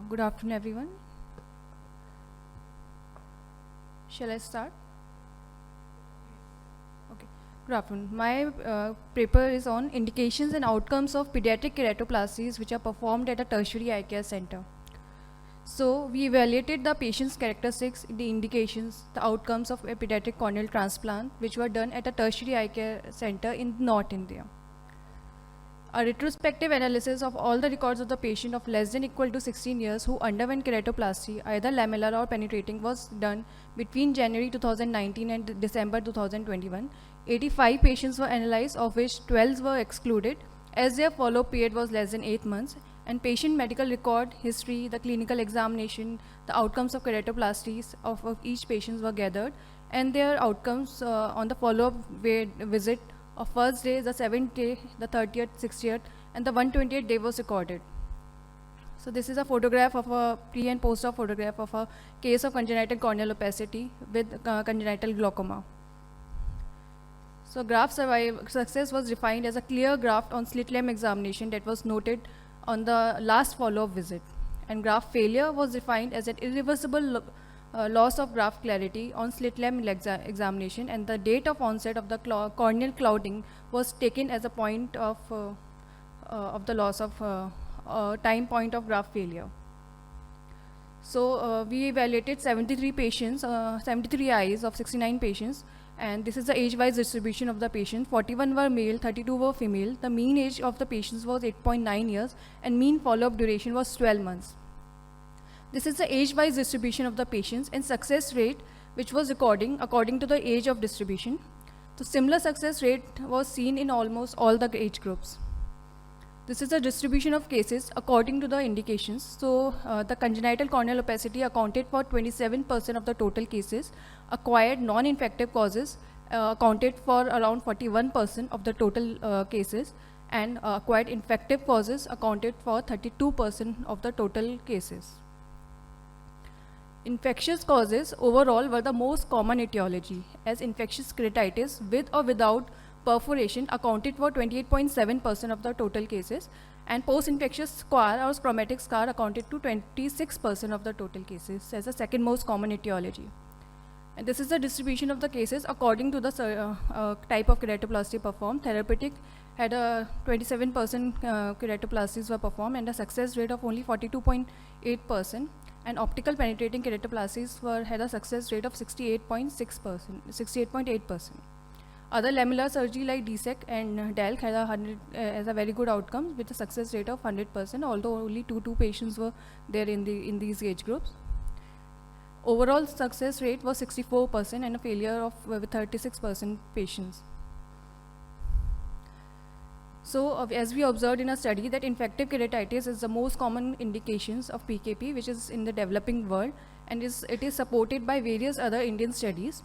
Good afternoon, everyone. Shall I start? Okay. Good afternoon. My paper is on indications and outcomes of pediatric keratoplasties which are performed at a tertiary eye care center. So we evaluated the patient's characteristics, the indications, the outcomes of a pediatric corneal transplant which were done at a tertiary eye care center in North India. A retrospective analysis of all the records of the patient of less than equal to 16 years who underwent keratoplasty, either lamellar or penetrating, was done between January 2019 and December 2021. 85 patients were analyzed, of which 12 were excluded, as their follow-up period was less than 8 months, and patient medical record, history, the clinical examination, the outcomes of keratoplasties of each patient were gathered, and their outcomes on the follow-up visit of first day, the 7th day, the 30th, 60th, and the 128th day was recorded. So this is a photograph of a pre and post-op photograph of a case of congenital corneal opacity with congenital glaucoma. So graft success was defined as a clear graft on slit lamp examination that was noted on the last follow-up visit. And graft failure was defined as an irreversible loss of graft clarity on slit lamp examination, and the date of onset of the corneal clouding was taken as a point of the loss of time point of graft failure. So we evaluated 73 patients, 73 eyes of 69 patients, and this is the age-wise distribution of the patients. 41 were male, 32 were female. The mean age of the patients was 8.9 years, and mean follow-up duration was 12 months. This is the age-wise distribution of the patients and success rate, which was according to the age of distribution. So similar success rate was seen in almost all the age groups. This is the distribution of cases according to the indications. So the congenital corneal opacity accounted for 27% of the total cases. Acquired non-infective causes accounted for around 41% of the total cases, and acquired infective causes accounted for 32% of the total cases. Infectious causes overall were the most common etiology, as infectious keratitis with or without perforation accounted for 28.7% of the total cases, and post-infectious scar or chromatic scar accounted to 26% of the total cases as the second most common etiology. And this is the distribution of the cases according to the type of keratoplasty performed. Therapeutic had a 27% keratoplasties were performed and a success rate of only 42.8%. And optical penetrating keratoplasties had a success rate of 68.8%. Other lamellar surgery like DSEC and DALC has a very good outcome with a success rate of 100%, although only two patients were there in these age groups. Overall success rate was 64% and a failure of with 36% patients. So as we observed in a study that infective keratitis is the most common indications of PKP, which is in the developing world, and it is supported by various other Indian studies.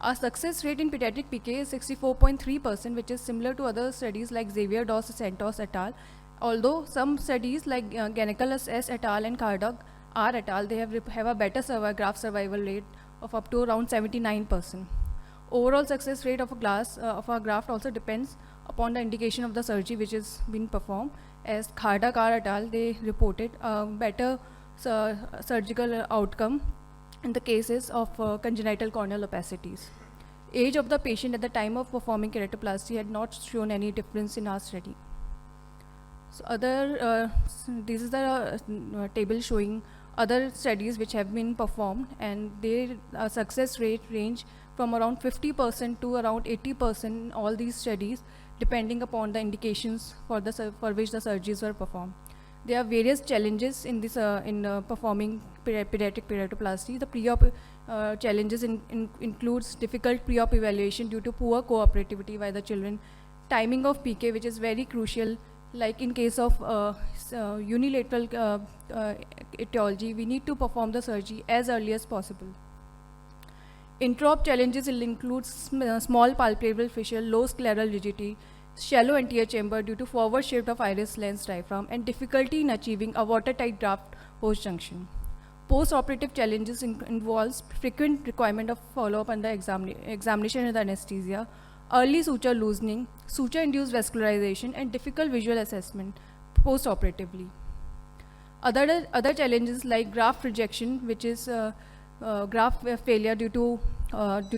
Our success rate in pediatric PK is 64.3%, which is similar to other studies like Xavier Dos Santos et al. Although some studies like Ganekalas S et al. And Kardog R et al., they have a better graft survival rate of up to around 79%. Overall success rate of a graft also depends upon the indication of the surgery which is being performed. As Kardog R et al., they reported a better surgical outcome in the cases of congenital corneal opacities. Age of the patient at the time of performing keratoplasty had not shown any difference in our study. So this is the table showing other studies which have been performed, and their success rate range from around 50% to around 80% in all these studies, depending upon the indications for which the surgeries were performed. There are various challenges in this performing pediatric keratoplasty. The pre-op challenges includes difficult pre-op evaluation due to poor cooperativity by the children, timing of PK, which is very crucial. Like in case of unilateral etiology, we need to perform the surgery as early as possible. Intra-op challenges will include small palpable fissure, low scleral rigidity, shallow anterior chamber due to forward shift of iris lens diaphragm, and difficulty in achieving a watertight graft post junction. Post-operative challenges involves frequent requirement of follow-up under examination and anesthesia, early suture loosening, suture-induced vascularization, and difficult visual assessment post-operatively. Other challenges like graft rejection, which is graft failure due to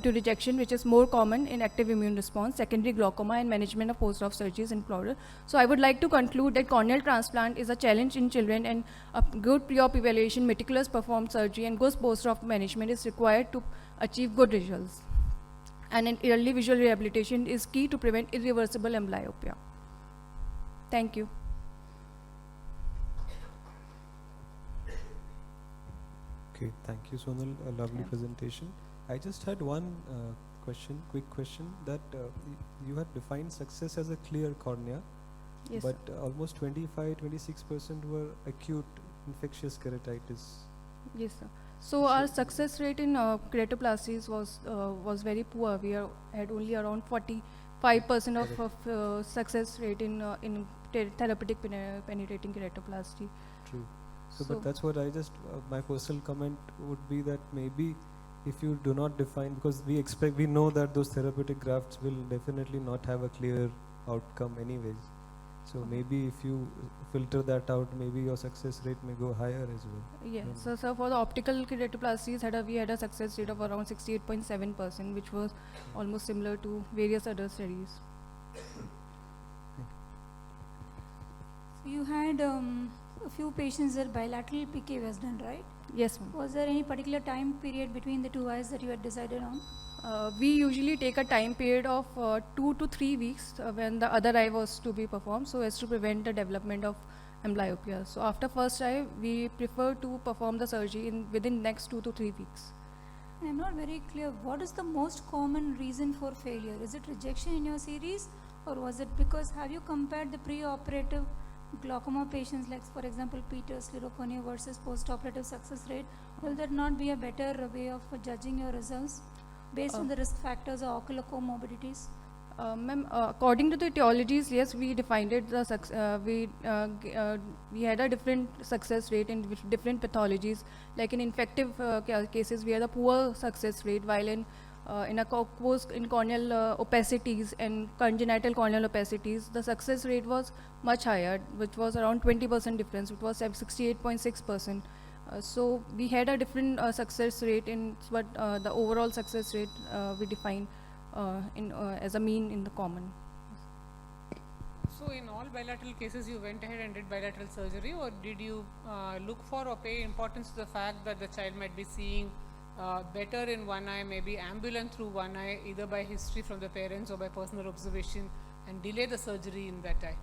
rejection, which is more common in active immune response, secondary glaucoma, and management of post-op surgeries in plural. So I would like to conclude that corneal transplant is a challenge in children, and a good pre-op evaluation, meticulous performed surgery, and good post-op management is required to achieve good results. And an early visual rehabilitation is key to prevent irreversible amblyopia. Thank you. Okay, thank you, Sonal. A lovely presentation. I just had one quick question, that you had defined success as a clear cornea, Yes, but sir. almost 25-26% were acute infectious keratitis. Yes, sir. So our success rate in keratoplasties was very poor. Had only around 45% of success rate in therapeutic penetrating keratoplasty. True. So, but that's what I just, my personal comment would be that maybe if you do not define, because we know that those therapeutic grafts will definitely not have a clear outcome anyways. So maybe if you filter that out, maybe your success rate may go higher as well. Yeah. So for the optical keratoplasties, we had a success rate of around 68.7%, which was almost similar to various other studies. So you had a few patients where bilateral PK was done, right? Yes, ma'am. Was there any particular time period between the two eyes that you had decided on? We usually take a time period of 2 to 3 weeks when the other eye was to be performed, so as to prevent the development of amblyopia. So after first eye, we prefer to perform the surgery within next 2 to 3 weeks. I'm not very clear. What is the most common reason for failure? Is it rejection in your series, or was it because, have you compared the pre-operative glaucoma patients, like for example Peter's sclerocornea versus post-operative success rate? Will there not be a better way of judging your results based on the risk factors or ocular comorbidities? Ma'am, according to the etiologies, yes, we defined it. We had a different success rate in different pathologies. Like in infective cases, we had a poor success rate, while in corneal opacities and congenital corneal opacities, the success rate was much higher, which was around 20% difference. It was 68.6%. So we had a different success rate but the overall success rate we defined as a mean in the common. So in all bilateral cases, you went ahead and did bilateral surgery, or did you look for or pay importance to the fact that the child might be seeing better in one eye, maybe ambulant through one eye, either by history from the parents or by personal observation, and delay the surgery in that eye?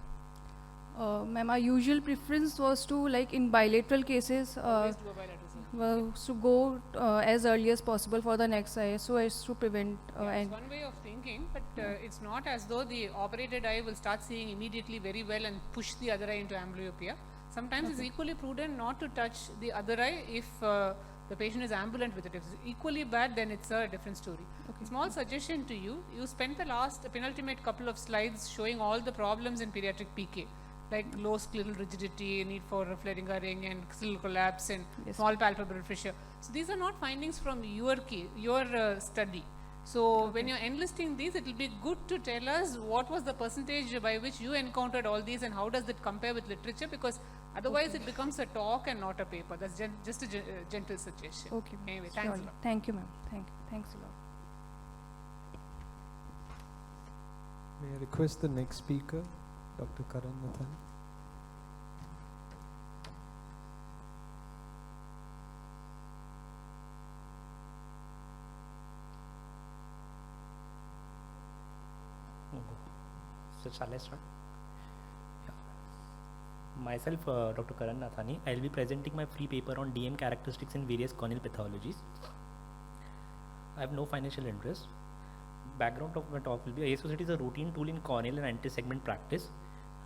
Ma'am, our usual preference was to, like in bilateral cases, Always do a bilateral surgery. to go as early as possible for the next eye, so as to prevent. It's one way of thinking, but it's not as though the operated eye will start seeing immediately very well and push the other eye into amblyopia. Sometimes it's equally prudent not to touch the other eye if the patient is ambulant with it. If it's equally bad, then it's a different story. Small suggestion to you: you spent the last penultimate couple of slides showing all the problems in pediatric PK, like low scleral rigidity, need for flaring and scleral collapse, and small palpebral fissure. So these are not findings from your study. So when you're enlisting these, it will be good to tell us what was the percentage by which you encountered all these, and how does that compare with literature, because otherwise it becomes a talk and not a paper. That's just a gentle suggestion. Okay. Anyway, thanks a lot. Thank you, ma'am. Thanks a lot. May I request the next speaker, Dr. Karan Nathan? So shall I start? Yeah. Myself, Dr. Karan Nathani. I will be presenting my free paper on DM characteristics in various corneal pathologies. I have no financial interest. Background of my talk will be ASOCT is a routine tool in corneal and anti-segment practice.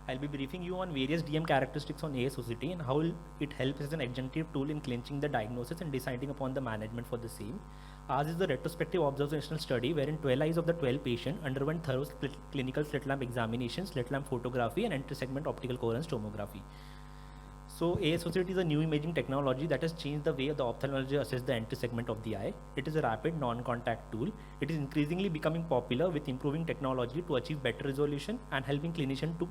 I will be briefing you on various DM characteristics on ASOCT and how it helps as an adjunctive tool in clinching the diagnosis and deciding upon the management for the same. Ours is the retrospective observational study wherein 12 eyes of the 12 patients underwent thorough clinical slit lamp examination, slit lamp photography, and anti-segment optical coherence tomography. So ASOCT is a new imaging technology that has changed the way the ophthalmology assess the anti-segment of the eye. It is a rapid non-contact tool. It is increasingly becoming popular with improving technology to achieve better resolution and helping clinicians to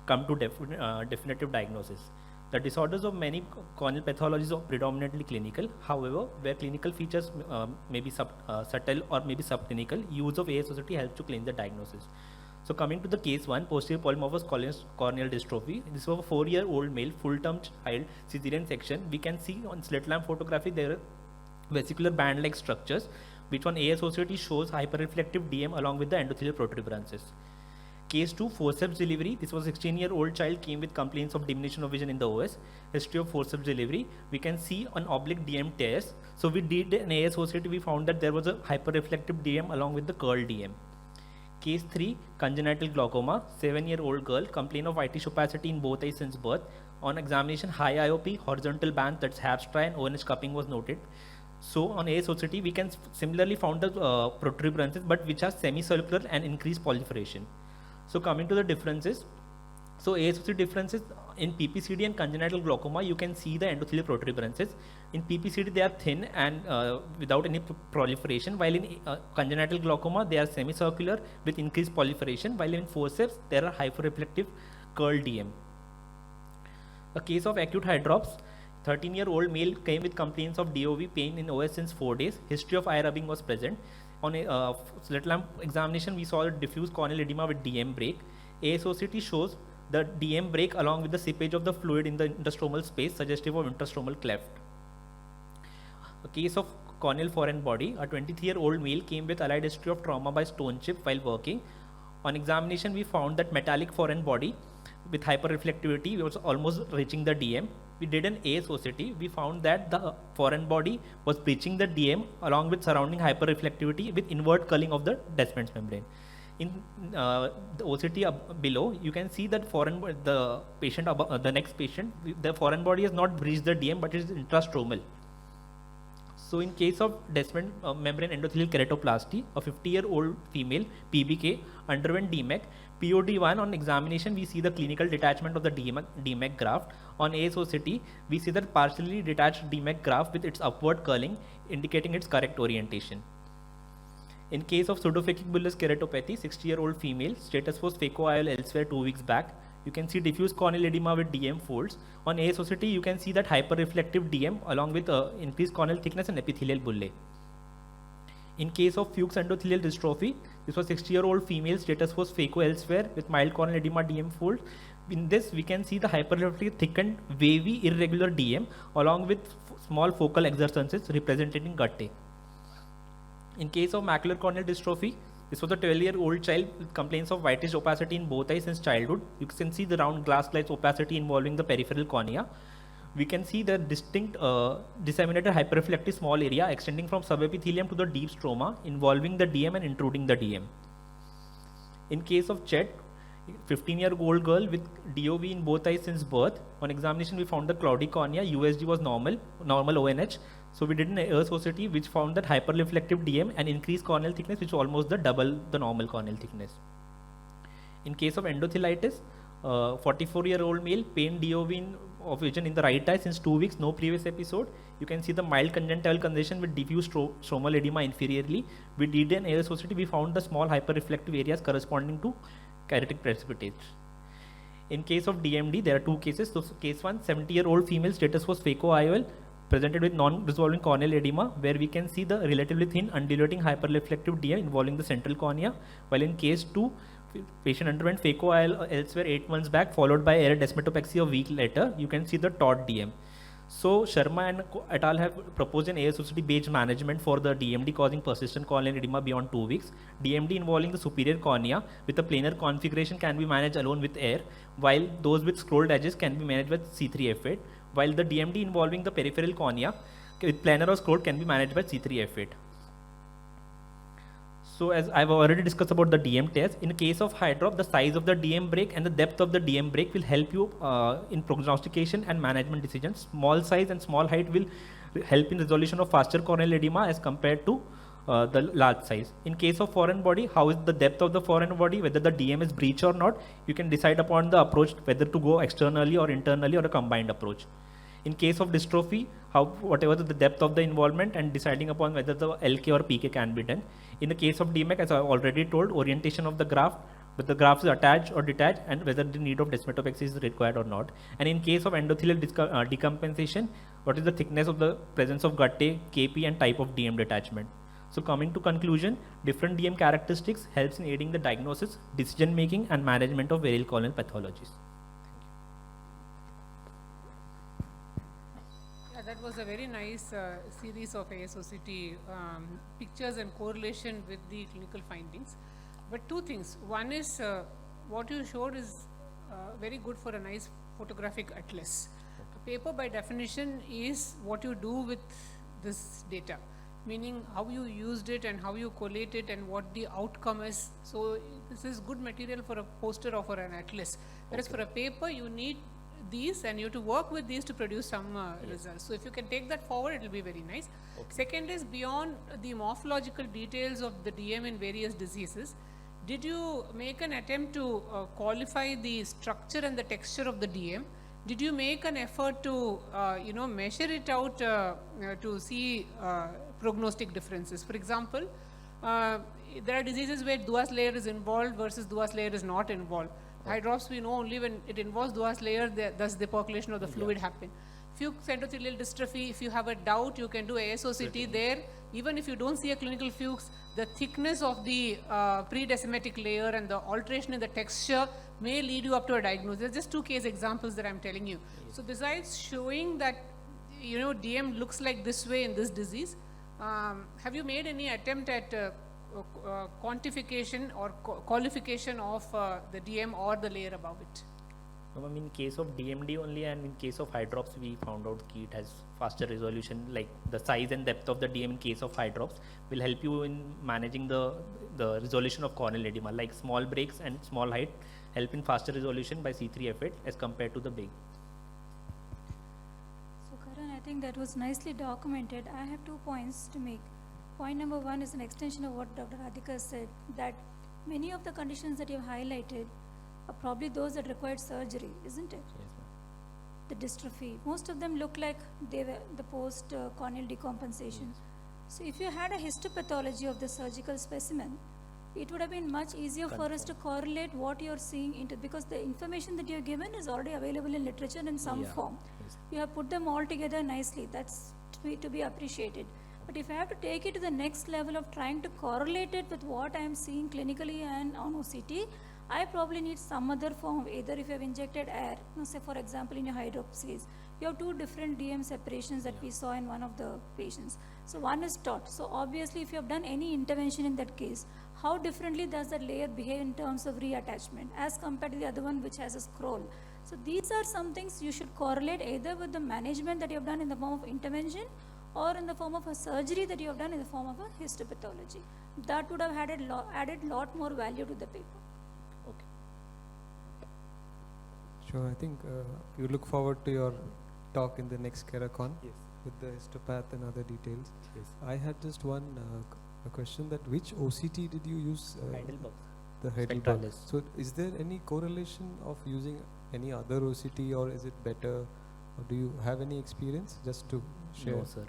come to definitive diagnosis. The disorders of many corneal pathologies are predominantly clinical. However, where clinical features may be subtle or may be subclinical, use of ASOCT helps to claim the diagnosis. So coming to the case 1, posterior polymorphous corneal dystrophy. This was a 4-year-old male, full-term child, cesarean section. We can see on slit lamp photography there are vesicular band-like structures, which on ASOCT shows hyperreflective DM along with the endothelial protuberances. Case 2, forceps delivery. This was a 16-year-old child, came with complaints of diminution of vision in the OS. History of forceps delivery. We can see on oblique DM tears. So we did an ASOCT, we found that there was a hyperreflective DM along with the curl DM. Case 3, congenital glaucoma. 7-year-old girl, complained of whitish opacity in both eyes since birth. On examination, high IOP, horizontal band, that's Habstra, and ONH cupping was noted. So on ASOCT, we can similarly found the protuberances, but which are semicircular and increased proliferation. So coming to the differences, so ASOCT differences in PPCD and congenital glaucoma, you can see the endothelial protuberances. In PPCD, they are thin and without any proliferation, while in congenital glaucoma, they are semicircular with increased proliferation, while in forceps, there are hyperreflective curl DM. A case of acute eye drops. 13-year-old male came with complaints of DOV pain in OS since 4 days. History of eye rubbing was present. On a slit lamp examination, we saw a diffuse corneal edema with DM break. ASOCT shows the DM break along with the seepage of the fluid in the interstromal space, suggestive of interstromal cleft. A case of corneal foreign body. A 23-year-old male came with allied history of trauma by stone chip while working. On examination, we found that metallic foreign body with hyperreflectivity was almost reaching the DM. We did an ASOCT. We found that the foreign body was breaching the DM along with surrounding hyperreflectivity with inward curling of the Descemet's membrane. In the OCT below, you can see that the patient the next patient, the foreign body has not breached the DM, but it is intrastromal. So in case of Descemet membrane endothelial keratoplasty, a 50-year-old female PBK underwent DMEC. POD1 on examination, we see the clinical detachment of the DMEC graft. On ASOCT, we see that partially detached DMEC graft with its upward curling, indicating its correct orientation. In case of pseudophakic bullous keratopathy, 60-year-old female, status was phacoIOL elsewhere 2 weeks back. You can see diffuse corneal edema with DM folds. On ASOCT, you can see that hyperreflective DM along with increased corneal thickness and epithelial bullae. In case of Fuchs endothelial dystrophy, this was 60-year-old female, status was phaco elsewhere with mild corneal edema DM fold. In this, we can see the hyperreflective thickened, wavy, irregular DM along with small focal exercences representing Gutte. In case of macular corneal dystrophy, this was a 12-year-old child with complaints of whitish opacity in both eyes since childhood. You can see the round glass-like opacity involving the peripheral cornea. We can see the distinct disseminated hyperreflective small area extending from subepithelium to the deep stroma, involving the DM and intruding the DM. In case of Chet, 15-year-old girl with DOV in both eyes since birth. On examination, we found the cloudy cornea. USG was normal ONH. So we did an ASOCT which found that hyperreflective DM and increased corneal thickness, which was almost the double the normal corneal thickness. In case of endothelitis, 44-year-old male, pain DOV of vision in the right eye since 2 weeks, no previous episode. You can see the mild conjunctival congestion with diffuse stromal edema inferiorly. We did an ASOCT, we found the small hyperreflective areas corresponding to keratic precipitates. In case of DMD, there are 2 cases. So case 1, 70-year-old female, status was phacoIOL, presented with non-resolving corneal edema, where we can see the relatively thin undulating hyperreflective DM involving the central cornea, while in case 2, patient underwent phacoIOL elsewhere 8 months back, followed by air desmetopexy a week later. You can see the taut DM. So Sharma and et al. Have proposed an ASOCT-based management for the DMD causing persistent corneal edema beyond 2 weeks. DMD involving the superior cornea with a planar configuration can be managed alone with air, while those with scrolled edges can be managed with C3F8, while the DMD involving the peripheral cornea with planar or scrolled can be managed by C3F8. So as I've already discussed about the DM test, in case of high drop, the size of the DM break and the depth of the DM break will help you in prognostication and management decisions. Small size and small height will help in resolution of faster corneal edema as compared to the large size. In case of foreign body, how is the depth of the foreign body, whether the DM is breach or not, you can decide upon the approach whether to go externally or internally or a combined approach. In case of dystrophy, whatever the depth of the involvement and deciding upon whether the LK or PK can be done. In the case of DMEC, as I already told, orientation of the graft, but the graft is attached or detached, and whether the need of desmetopexy is required or not. And in case of endothelial decompensation, what is the thickness of the presence of Gutte, KP, and type of DM detachment. So coming to conclusion, different DM characteristics helps in aiding the diagnosis, decision making, and management of varial colonial pathologies. Yeah, that was a very nice series of ASOCT pictures and correlation with the clinical findings. But two things. One is what you showed is very good for a nice photographic atlas. A paper by definition is what you do with this data, meaning how you used it and how you collate it and what the outcome is. So this is good material for a poster or for an atlas. Whereas for a paper, you need these and you have to work with these to produce some results. So if you can take that forward, it will be very nice. Second is beyond the morphological details of the DM in various diseases, did you make an attempt to qualify the structure and the texture of the DM? Did you make an effort to measure it out to see prognostic differences? For example, there are diseases where Duas layer is involved versus Duas layer is not involved. Eye drops, we know only when it involves Duas layer, does the percolation of the fluid happen. Fuchs endothelial dystrophy, if you have a doubt, you can do ASOCT there. Even if you don't see a clinical Fuchs, the thickness of the pre-decimetic layer and the alteration in the texture may lead you up to a diagnosis. There's just two case examples that I'm telling you. So besides showing that, DM looks like this way in this disease, have you made any attempt at quantification or qualification of the DM or the layer above it? In case of DMD only, and in case of hydrops, we found out that it has faster resolution, like the size and depth of the DM in case of hydrops will help you in managing the resolution of corneal edema, like small breaks and small height help in faster resolution by C3F8 as compared to the big. So Karan, I think that was nicely documented. I have 2 points to make. Point number 1 is an extension of what Dr. Radhika said, that many of the conditions that you highlighted are probably those that required surgery, isn't it? Yes, ma'am. The dystrophy, most of them look like they were the post corneal decompensation. So if you had a histopathology of the surgical specimen, it would have been much easier for us to correlate what you're seeing into, because the information that you're given is already available in literature in some form. Yes. You have put them all together nicely. That's to be appreciated. But if I have to take it to the next level of trying to correlate it with what I am seeing clinically and on OCT, I probably need some other form, either if you have injected air, say for example in your hydropsies, you have 2 different DM separations that we saw in one of the patients. So one is taut. So obviously if you have done any intervention in that case, how differently does that layer behave in terms of reattachment as compared to the other one which has a scroll? So these are some things you should correlate either with the management that you have done in the form of intervention or in the form of a surgery that you have done in the form of a histopathology. That would have added lot more value to the paper. Okay. Sure, I think you look forward to your talk in the next Keracon Yes. with the histopath and other details. Yes. I had just one a question, that which OCT did you use? Heidelberg. The Heidelberg. Spectralis. So is there any correlation of using any other OCT, or is it better, or do you have any experience just to share? No, sir.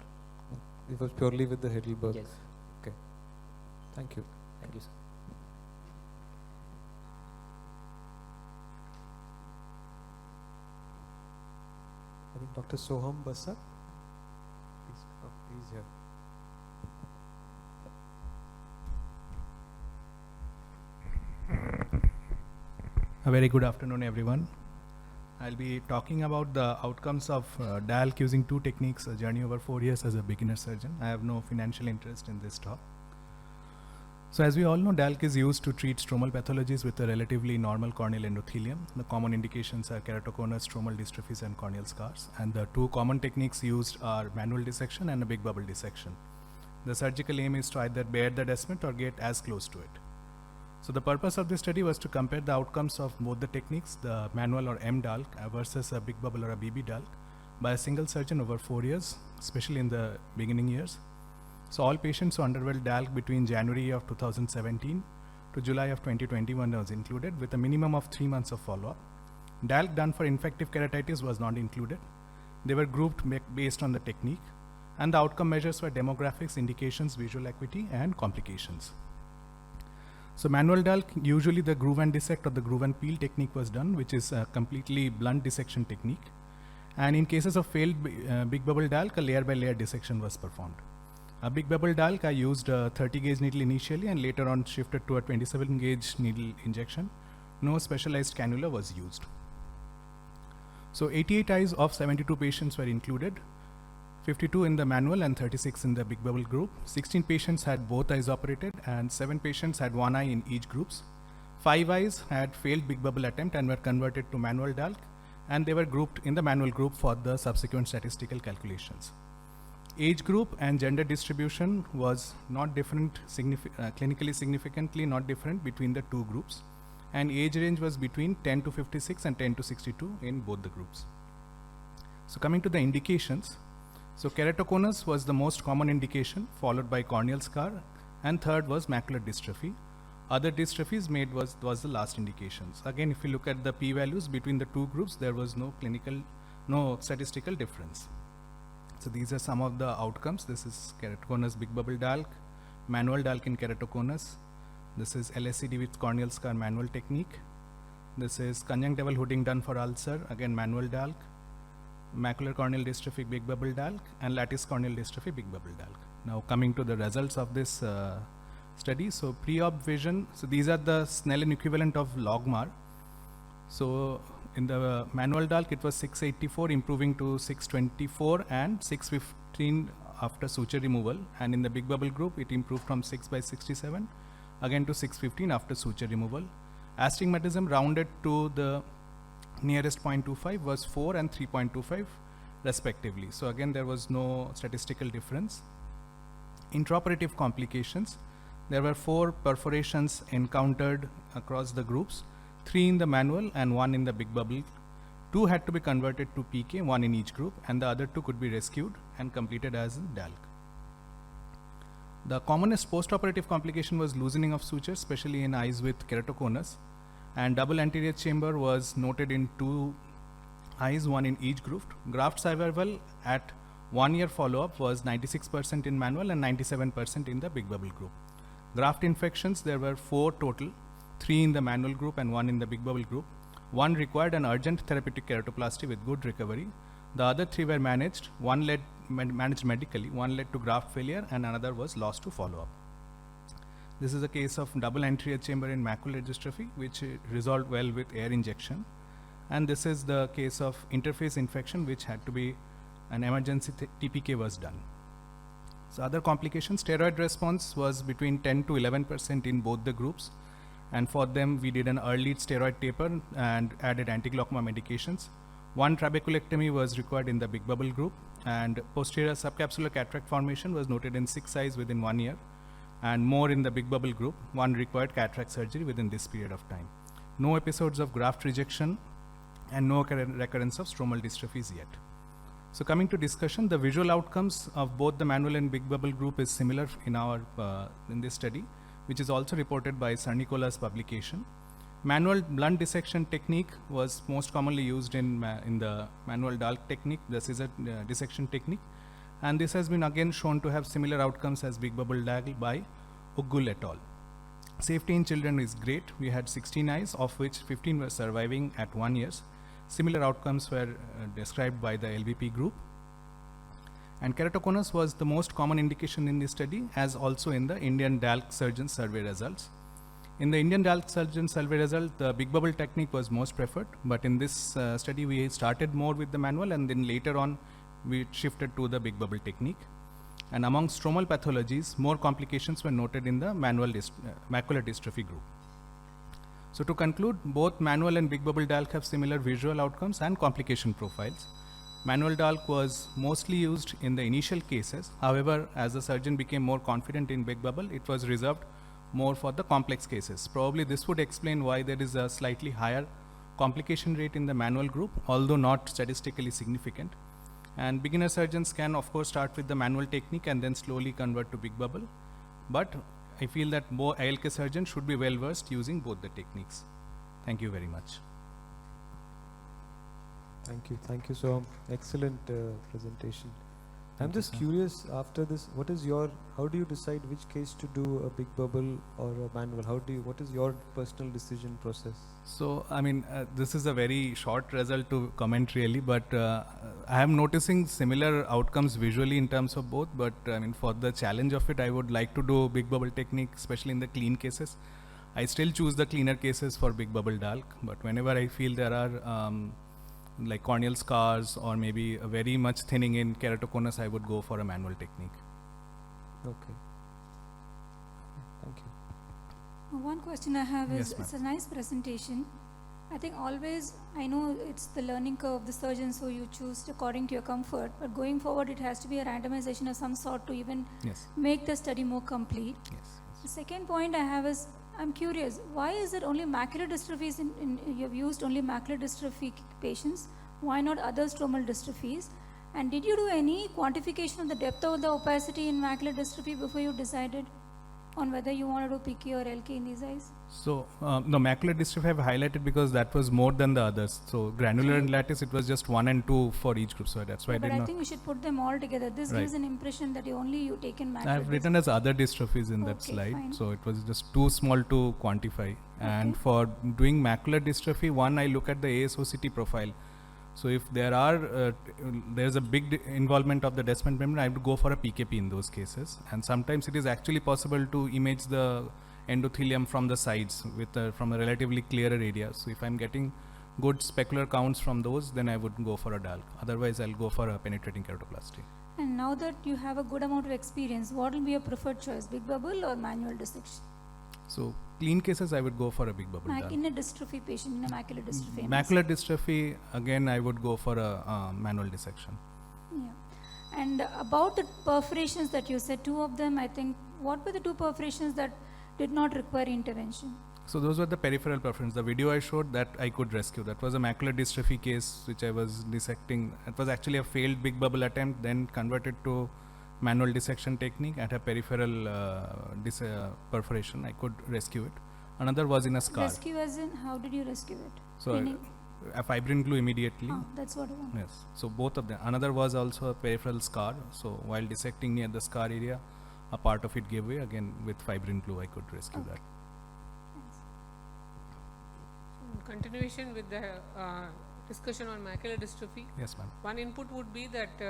It was purely with the Heidelberg. Yes. Okay. Thank you. Thank you, sir. I think Dr. Soham Basa. Please here. A very good afternoon, everyone. I'll be talking about the outcomes of DALC using 2 techniques, a journey over 4 years as a beginner surgeon. I have no financial interest in this talk. So as we all know, DALC is used to treat stromal pathologies with a relatively normal corneal endothelium. The common indications are keratoconus, stromal dystrophies, and corneal scars. And the 2 common techniques used are manual dissection and a big bubble dissection. The surgical aim is to either bear the descent or get as close to it. So the purpose of this study was to compare the outcomes of both the techniques, the manual or M-DALC versus a big bubble or a BB-DALC, by a single surgeon over 4 years, especially in the beginning years. So all patients who underwent DALC between January of 2017 to July of 2021 was included, with a minimum of 3 months of follow-up. DALC done for infective keratitis was not included. They were grouped based on the technique, and the outcome measures were demographics, indications, visual acuity, and complications. So manual DALK, usually the groove and dissect or the groove and peel technique was done, which is a completely blunt dissection technique. And in cases of failed big bubble DALK, a layer by layer dissection was performed. A big bubble DALK, I used a 30 gauge needle initially and later on shifted to a 27 gauge needle injection. No specialized cannula was used. So 88 eyes of 72 patients were included, 52 in the manual and 36 in the big bubble group. 16 patients had both eyes operated and 7 patients had one eye in each groups. 5 eyes had failed big bubble attempt and were converted to manual DALK, and they were grouped in the manual group for the subsequent statistical calculations. Age group and gender distribution was not different, clinically significantly not different between the two groups, and age range was between 10 to 56 and 10 to 62 in both the groups. So coming to the indications, so keratoconus was the most common indication, followed by corneal scar, and third was macular dystrophy. Other dystrophies made was the last indications. Again, if you look at the p-values between the two groups, there was no statistical difference. So these are some of the outcomes. This is keratoconus big bubble DALK, manual DALK in keratoconus. This is LSCD with corneal scar manual technique. This is conjunctival hooding done for ulcer, again manual DALK, macular corneal dystrophy big bubble DALK, and lattice corneal dystrophy big bubble DALK. Now coming to the results of this study. So pre-op vision, so these are the Snellen equivalent of logMAR. So in the manual DALK it was 684 improving to 624 and 615 after suture removal, and in the big bubble group it improved from 6/67 again to 615 after suture removal. Astigmatism rounded to the nearest 0.25 was 4 and 3.25 respectively. So again there was no statistical difference. Intraoperative complications, there were 4 perforations encountered across the groups, 3 in the manual and 1 in the big bubble. 2 had to be converted to PK, 1 in each group, and the other 2 could be rescued and completed as DALK. The commonest postoperative complication was loosening of sutures, especially in eyes with keratoconus, and double anterior chamber was noted in 2 eyes, 1 in each group. Graft survival at 1 year follow-up was 96% in manual and 97% in the big bubble group. Graft infections, there were 4 total, 3 in the manual group and 1 in the big bubble group. 1 required an urgent therapeutic keratoplasty with good recovery. The other 3 were managed, managed medically, 1 led to graft failure and another was lost to follow-up. This is a case of double anterior chamber in macular dystrophy, which resolved well with air injection. And this is the case of interface infection, which had to be an emergency TPK was done. So other complications, steroid response was between 10 to 11% in both the groups. And for them, we did an early steroid taper and added anti-glaucoma medications. 1 trabeculectomy was required in the big bubble group, and posterior subcapsular cataract formation was noted in 6 eyes within 1 year, and more in the big bubble group. 1 required cataract surgery within this period of time. No episodes of graft rejection and no recurrence of stromal dystrophies yet. So coming to discussion, the visual outcomes of both the manual and big bubble group is similar in this study, which is also reported by Sarnicola's publication. Manual blunt dissection technique was most commonly used in the manual DALK technique, the scissor dissection technique, and this has been again shown to have similar outcomes as big bubble DALK by Uggul et al. Safety in children is great. We had 16 eyes, of which 15 were surviving at 1 year. Similar outcomes were described by the LVP group. And keratoconus was the most common indication in this study, as also in the Indian DALK surgeon survey results. In the Indian DALK surgeon survey result, the big bubble technique was most preferred, but in this study we started more with the manual and then later on we shifted to the big bubble technique. And among stromal pathologies, more complications were noted in the macular dystrophy group. So to conclude, both manual and big bubble DALK have similar visual outcomes and complication profiles. Manual DALK was mostly used in the initial cases. However, as the surgeon became more confident in big bubble, it was reserved more for the complex cases. Probably this would explain why there is a slightly higher complication rate in the manual group, although not statistically significant. And beginner surgeons can of course start with the manual technique and then slowly convert to big bubble. But I feel that more ILK surgeons should be well versed using both the techniques. Thank you very much. Thank you so excellent presentation. I'm Thank you, just sir. curious, after this, how do you decide which case to do a big bubble or a manual? What is your personal decision process? So, I mean, this is a very short result to comment really, but I am noticing similar outcomes visually in terms of both, but I mean, for the challenge of it, I would like to do big bubble technique, especially in the clean cases. I still choose the cleaner cases for big bubble DALK, but whenever I feel there are like corneal scars or maybe a very much thinning in keratoconus, I would go for a manual technique. Okay. Thank you. One question I have is, Yes, ma'am. it's a nice presentation. I think always, I know it's the learning curve of the surgeon, so you choose according to your comfort, but going forward it has to be a randomization of some sort to even Yes. make the study more complete. Yes. The second point I have is, I'm curious, why is it only macular dystrophies you've used only macular dystrophy patients? Why not other stromal dystrophies? And did you do any quantification of the depth of the opacity in macular dystrophy before you decided on whether you want to do PK or LK in these eyes? So, the macular dystrophy I've highlighted because that was more than the others. So, granular and lattice, it was just 1 and 2 for each group. So, that's why I But did I not. think we should put them all together. This Right. gives an impression that you taken macular I've written as other dystrophies in that Okay, slide. fine. So, it was just too small to quantify. And Okay. for doing macular dystrophy, one, I look at the ASOCT profile. So, if there's a big involvement of the Descemet membrane, I would go for a PKP in those cases. And sometimes it is actually possible to image the endothelium from the sides from a relatively clearer area. So, if I'm getting good specular counts from those, then I would go for a DALK. Otherwise, I'll go for a penetrating keratoplasty. And now that you have a good amount of experience, what will be your preferred choice, big bubble or manual dissection? So, clean cases, I would go for a big bubble DALK. In a dystrophy patient, in a macular dystrophy. Macular dystrophy, again, I would go for a manual dissection. Yeah. And about the perforations that you said, 2 of them, I think, what were the 2 perforations that did not require intervention? So those were the peripheral perforations. The video I showed that I could rescue. That was a macular dystrophy case which I was dissecting. It was actually a failed big bubble attempt, then converted to manual dissection technique at a peripheral perforation. I could rescue it. Another was in a scar. Rescue as in, how did you rescue it? So Meaning- a fibrin glue immediately. That's what I want. Yes. So both of them. Another was also a peripheral scar. So while dissecting near the scar area, a part of it gave way. Again, with fibrin glue, I could rescue Okay. that. In continuation with the discussion on macular dystrophy, Yes, ma'am. one input would be that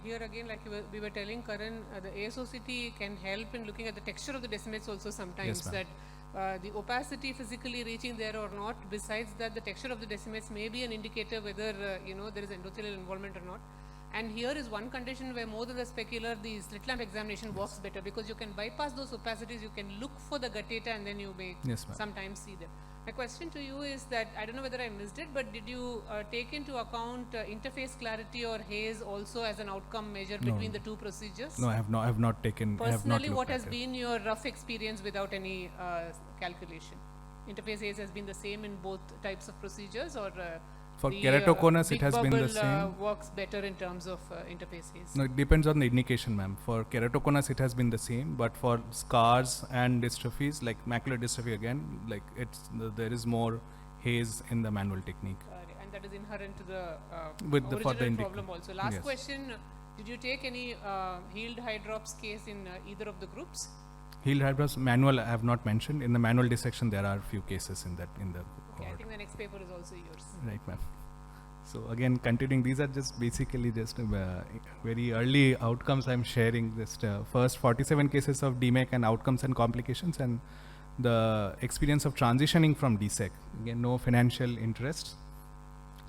here again, like we were telling Karan, the ASOCT can help in looking at the texture of the decimates also sometimes, Yes, ma'am. that the opacity physically reaching there or not. Besides that, the texture of the decimates may be an indicator whether there is endothelial involvement or not. And here is one condition where more than the specular, the slit lamp examination works better, because you can bypass those opacities, you can look for the gut data, and then you may Yes, ma'am. sometimes see them. My question to you is that, I don't know whether I missed it, but did you take into account interface clarity or haze also as an outcome measure No. between the 2 procedures? No, I have not taken. I have not Personally, looked what at has it. been your rough experience without any calculation? Interface haze has been the same in both types of procedures, or For the, keratoconus, it big has been the bubble, same. works better in terms of interface haze? No, it depends on the indication, ma'am. For keratoconus, it has been the same, but for scars and dystrophies, like macular dystrophy again, like there is more haze in the manual technique. And that is inherent to the With the- for the original indica- problem also. Last yes. question, did you take any healed high drops case in either of the groups? Healed hydros manual, I have not mentioned. In the manual dissection, there are few cases in the Okay, I cohort. think the next paper is also yours. Right, ma'am. So again, continuing, these are just basically just very early outcomes I'm sharing. Just first 47 cases of DMEC and outcomes and complications, and the experience of transitioning from DSEC. Again, no financial interest.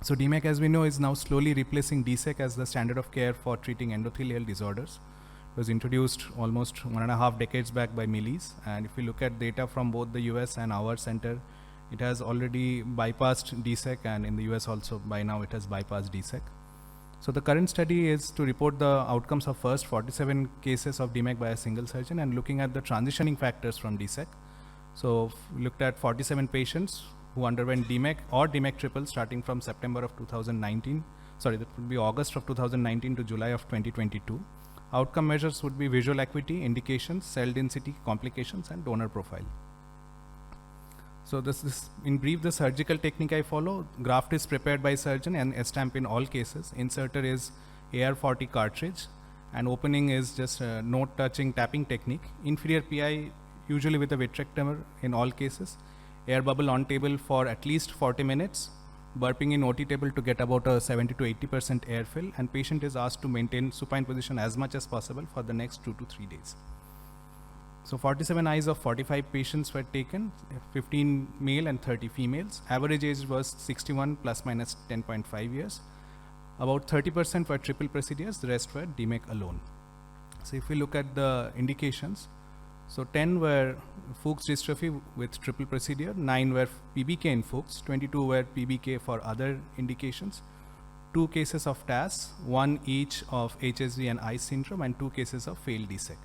So DMEC, as we know, is now slowly replacing DSEC as the standard of care for treating endothelial disorders. It was introduced almost 1.5 decades back by Millies, and if we look at data from both the US and our center, it has already bypassed DSEC, and in the US also by now it has bypassed DSEC. So the current study is to report the outcomes of first 47 cases of DMEC by a single surgeon and looking at the transitioning factors from DSEC. So we looked at 47 patients who underwent DMEC or DMEC triple starting from September of 2019. Sorry, that would be August of 2019 to July of 2022. Outcome measures would be visual acuity, indications, cell density, complications, and donor profile. So this is in brief the surgical technique I follow. Graft is prepared by surgeon and stamp in all cases. Inserter is AR-40 cartridge, and opening is just a node touching tapping technique. Inferior PI usually with a vitrectomer in all cases. Air bubble on table for at least 40 minutes. Burping in OT table to get about a 70 to 80% air fill, and patient is asked to maintain supine position as much as possible for the next 2 to 3 days. So 47 eyes of 45 patients were taken, 15 male and 30 females. Average age was 61 plus minus 10.5 years. About 30% were triple procedures, the rest were DMEC alone. So if we look at the indications, so 10 were Fuchs dystrophy with triple procedure, 9 were PBK in Fuchs, 22 were PBK for other indications, 2 cases of TAS, 1 each of HSV and eye syndrome, and 2 cases of failed DSEC.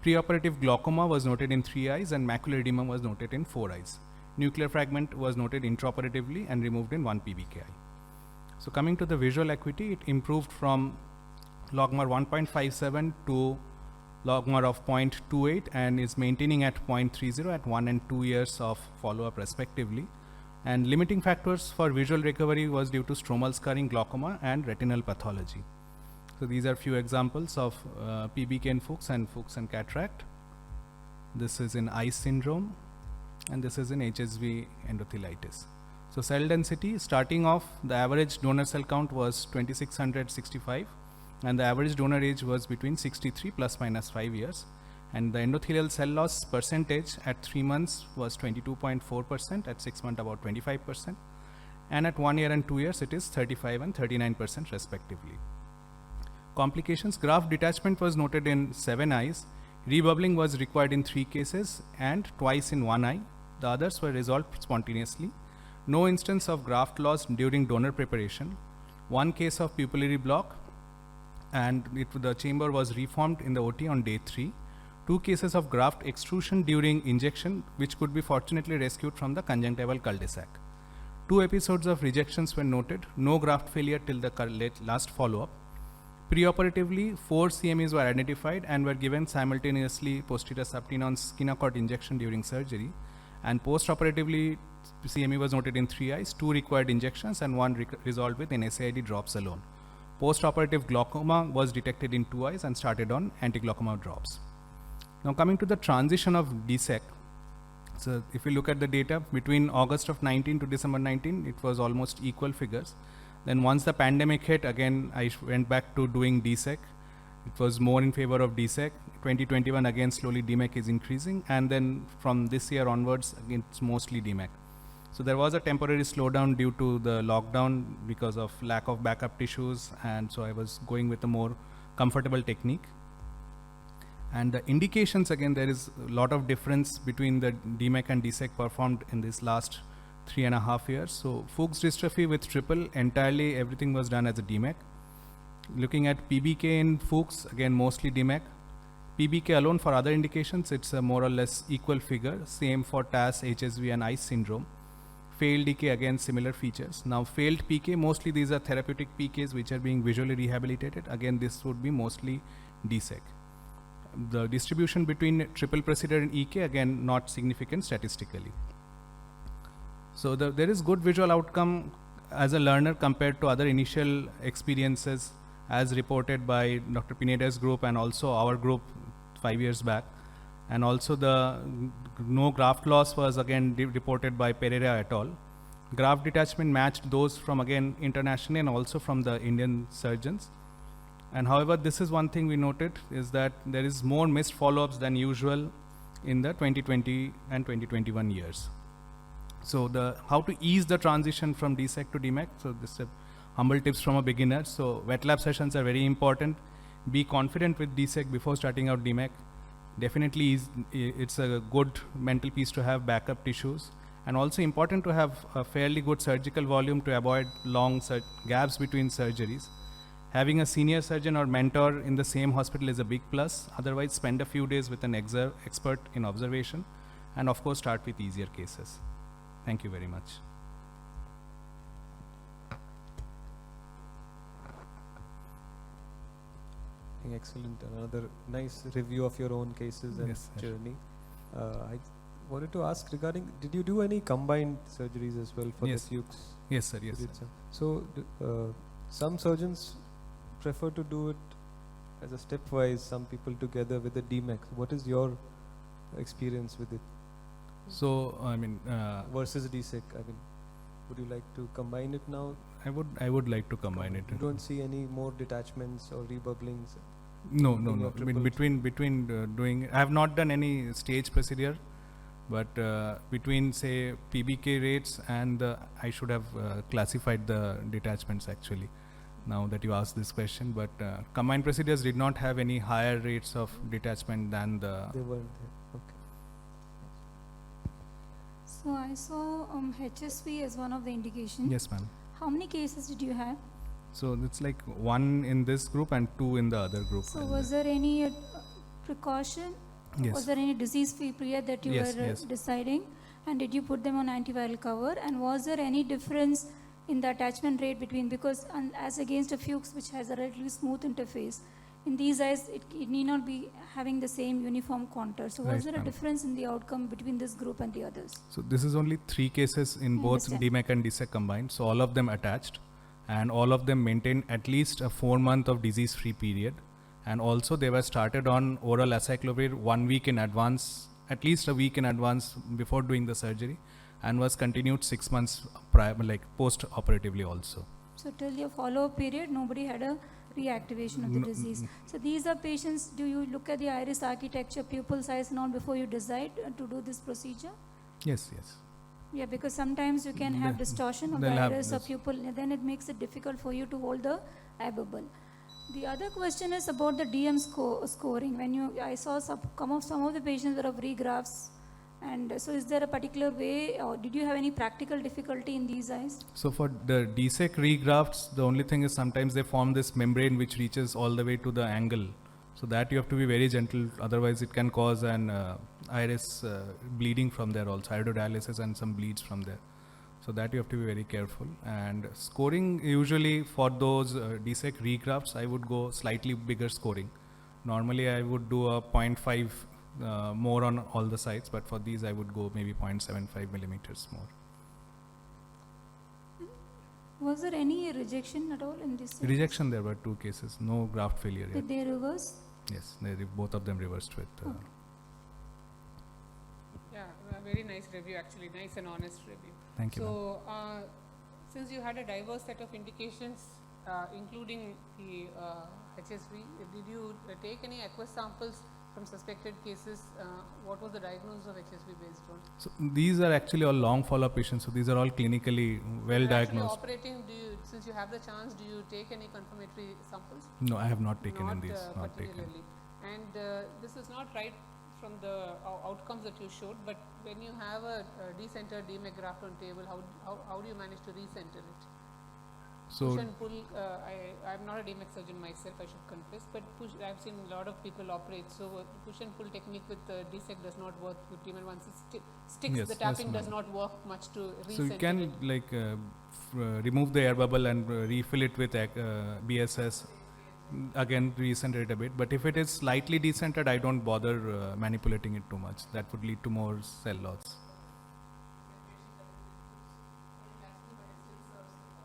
Preoperative glaucoma was noted in 3 eyes and macular edema was noted in 4 eyes. Nuclear fragment was noted intraoperatively and removed in 1 PBK eye. So coming to the visual acuity, it improved from logMAR 1.57 to logMAR of 0.28 and is maintaining at 0.30 at 1 and 2 years of follow-up respectively. And limiting factors for visual recovery was due to stromal scarring, glaucoma, and retinal pathology. So these are few examples of PBK in Fuchs and cataract. This is in eye syndrome, and this is in HSV endothelitis. So cell density, starting off, the average donor cell count was 2665, and the average donor age was between 63 plus minus 5 years. And the endothelial cell loss percentage at 3 months was 22.4%, at 6 months about 25%, and at 1 year and 2 years it is 35 and 39% respectively. Complications, graft detachment was noted in 7 eyes, rebubbling was required in 3 cases and twice in 1 eye. The others were resolved spontaneously. No instance of graft loss during donor preparation. 1 case of pupillary block, and the chamber was reformed in the OT on day 3. 2 cases of graft extrusion during injection, which could be fortunately rescued from the conjunctival cul-de-sac. 2 episodes of rejections were noted. No graft failure till the last follow-up. Preoperatively, 4 CMEs were identified and were given simultaneously posterior subtenon Skinacort injection during surgery. And postoperatively, CME was noted in 3 eyes, 2 required injections, and 1 resolved with NSAID drops alone. Postoperative glaucoma was detected in 2 eyes and started on anti-glaucoma drops. Now coming to the transition of DSEC. So if you look at the data between August of 19 to December 19, it was almost equal figures. Then once the pandemic hit, again I went back to doing DSEC. It was more in favor of DSEC. 2021 again slowly DMEC is increasing, and then from this year onwards again it's mostly DMEC. So there was a temporary slowdown due to the lockdown because of lack of backup tissues, and so I was going with a more comfortable technique. And the indications, again there is a lot of difference between the DMEC and DSEC performed in this last 3.5 years. So Fuchs dystrophy with triple, entirely everything was done as a DMEC. Looking at PBK in Fuchs, again mostly DMEC. PBK alone for other indications, it's a more or less equal figure. Same for TAS, HSV and eye syndrome. Failed DK, again similar features. Now failed PK, mostly these are therapeutic PKs which are being visually rehabilitated. Again this would be mostly DSEC. The distribution between triple procedure and EK, again not significant statistically. So there is good visual outcome as a learner compared to other initial experiences as reported by Dr. Pineda's group and also our group 5 years back. And also the no graft loss was again reported by Pereira et al. Graft detachment matched those from again internationally and also from the Indian surgeons. And however, this is one thing we noted is that there is more missed follow-ups than usual in the 2020 and 2021 years. So how to ease the transition from DSEC to DMEC. So this is humble tips from a beginner. So wet lab sessions are very important. Be confident with DSEC before starting out DMEC. Definitely it's a good mental piece to have backup tissues, and also important to have a fairly good surgical volume to avoid long gaps between surgeries. Having a senior surgeon or mentor in the same hospital is a big plus. Otherwise, spend a few days with an expert in observation, and of course start with easier cases. Thank you very much. Excellent. Another nice review of your own cases and Yes, sir. journey. I wanted to ask regarding, did you do any combined surgeries as well for Yes. the Fuchs? Yes, sir. Yes, sir. So some surgeons prefer to do it as a stepwise, some people together with the DMEX. What is your experience with it So, I mean, versus DSEC? I mean, would you like to combine it now? I would like to combine it. You don't see any more detachments or rebubblings? No, in no, your no. I mean, triples? between doing, I have not done any stage procedure, but between say PBK rates and I should have classified the detachments actually. Now that you asked this question, but combined procedures did not have any higher rates of detachment than the. They weren't there. Okay. So I saw HSV as one of the indications. Yes, ma'am. How many cases did you have? So it's like 1 in this group and 2 in the other group. So And, was there any precaution? yes. Was there any disease-free period that you Yes, were yes. deciding? And did you put them on antiviral cover? And was there any difference in the attachment rate between, because as against a Fuchs which has a relatively smooth interface, in these eyes it need not be having the same uniform contour. So was Right, there a ma'am. difference in the outcome between this group and the others? So this is only 3 cases in I both understand. DMEC and DSEC combined. So all of them attached, and all of them maintained at least a 4-month of disease-free period. And also they were started on oral acyclovir 1 week in advance, at least a week in advance before doing the surgery, and was continued 6 months prior, like post-operatively also. So till your follow-up period, nobody had a reactivation of the No, disease. So these are patients, do you look at the iris architecture, pupil size and all before you decide to do this procedure? Yes, yes. Yeah, because sometimes you can have The- distortion of the they'll have iris or this. pupil, and then it makes it difficult for you to hold the eye bubble. The other question is about the DM scoring. When I saw some of the patients were of regrafts, and so is there a particular way, or did you have any practical difficulty in these eyes? So for the DSEC regrafts, the only thing is sometimes they form this membrane which reaches all the way to the angle. So that you have to be very gentle, otherwise it can cause an iris bleeding from there also, iridodialysis and some bleeds from there. So that you have to be very careful. And scoring, usually for those DSEC regrafts, I would go slightly bigger scoring. Normally I would do a 0.5 more on all the sides, but for these I would go maybe 0.75 millimeters more. Was there any rejection at all in this? Rejection, there were 2 cases, no graft failure yet. Did they reverse? Yes, both of them reversed with. Yeah, a very nice review actually, nice and honest review. Thank you. ma'am. So, since you had a diverse set of indications, including the HSV, did you take any aqueous samples from suspected cases? What was the diagnosis of HSV based on? So these are actually all long follow-up patients. So these are all clinically well You're actually diagnosed. operating, since you have the chance, do you take any confirmatory samples? No, I have not taken Not in these. Not taken. particularly. And this is not right from the outcomes that you showed, but when you have a decentered DMEC graft on table, how do you manage to recenter it? So Push and pull, I'm not a DMEC surgeon myself, I should confess, but I've seen a lot of people operate, so push and pull technique with DSEC does not work with even once it sticks, Yes, the yes, tapping does ma'am. not work much to recenter So you can it. like remove the air bubble and refill it with BSS. Again, recenter it a bit. But if it is slightly decentered, I don't bother manipulating it too much. That would lead to more cell loss.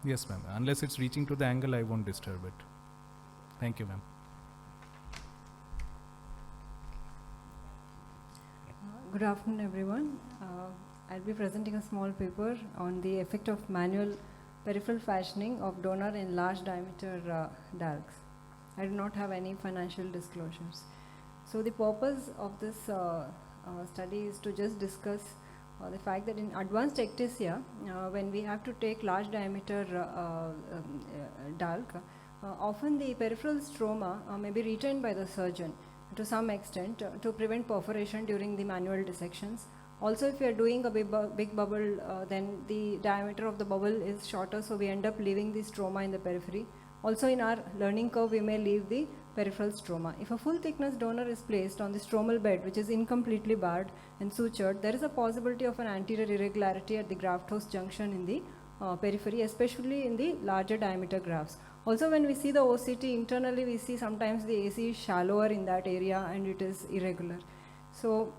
Yes, ma'am. Unless it's reaching to the angle, I won't disturb it. Thank you, ma'am. Good afternoon, everyone. I'll be presenting a small paper on the effect of manual peripheral fashioning of donor in large diameter DALCs. I do not have any financial disclosures. So the purpose of this study is to just discuss the fact that in advanced ectasia, when we have to take large diameter DALC, often the peripheral stroma may be retained by the surgeon to some extent to prevent perforation during the manual dissections. Also, if we are doing a big bubble, then the diameter of the bubble is shorter, so we end up leaving the stroma in the periphery. Also, in our learning curve, we may leave the peripheral stroma. If a full thickness donor is placed on the stromal bed, which is incompletely barred and sutured, there is a possibility of an anterior irregularity at the graft host junction in the periphery, especially in the larger diameter grafts. Also, when we see the OCT internally, we see sometimes the AC is shallower in that area and it is irregular. So,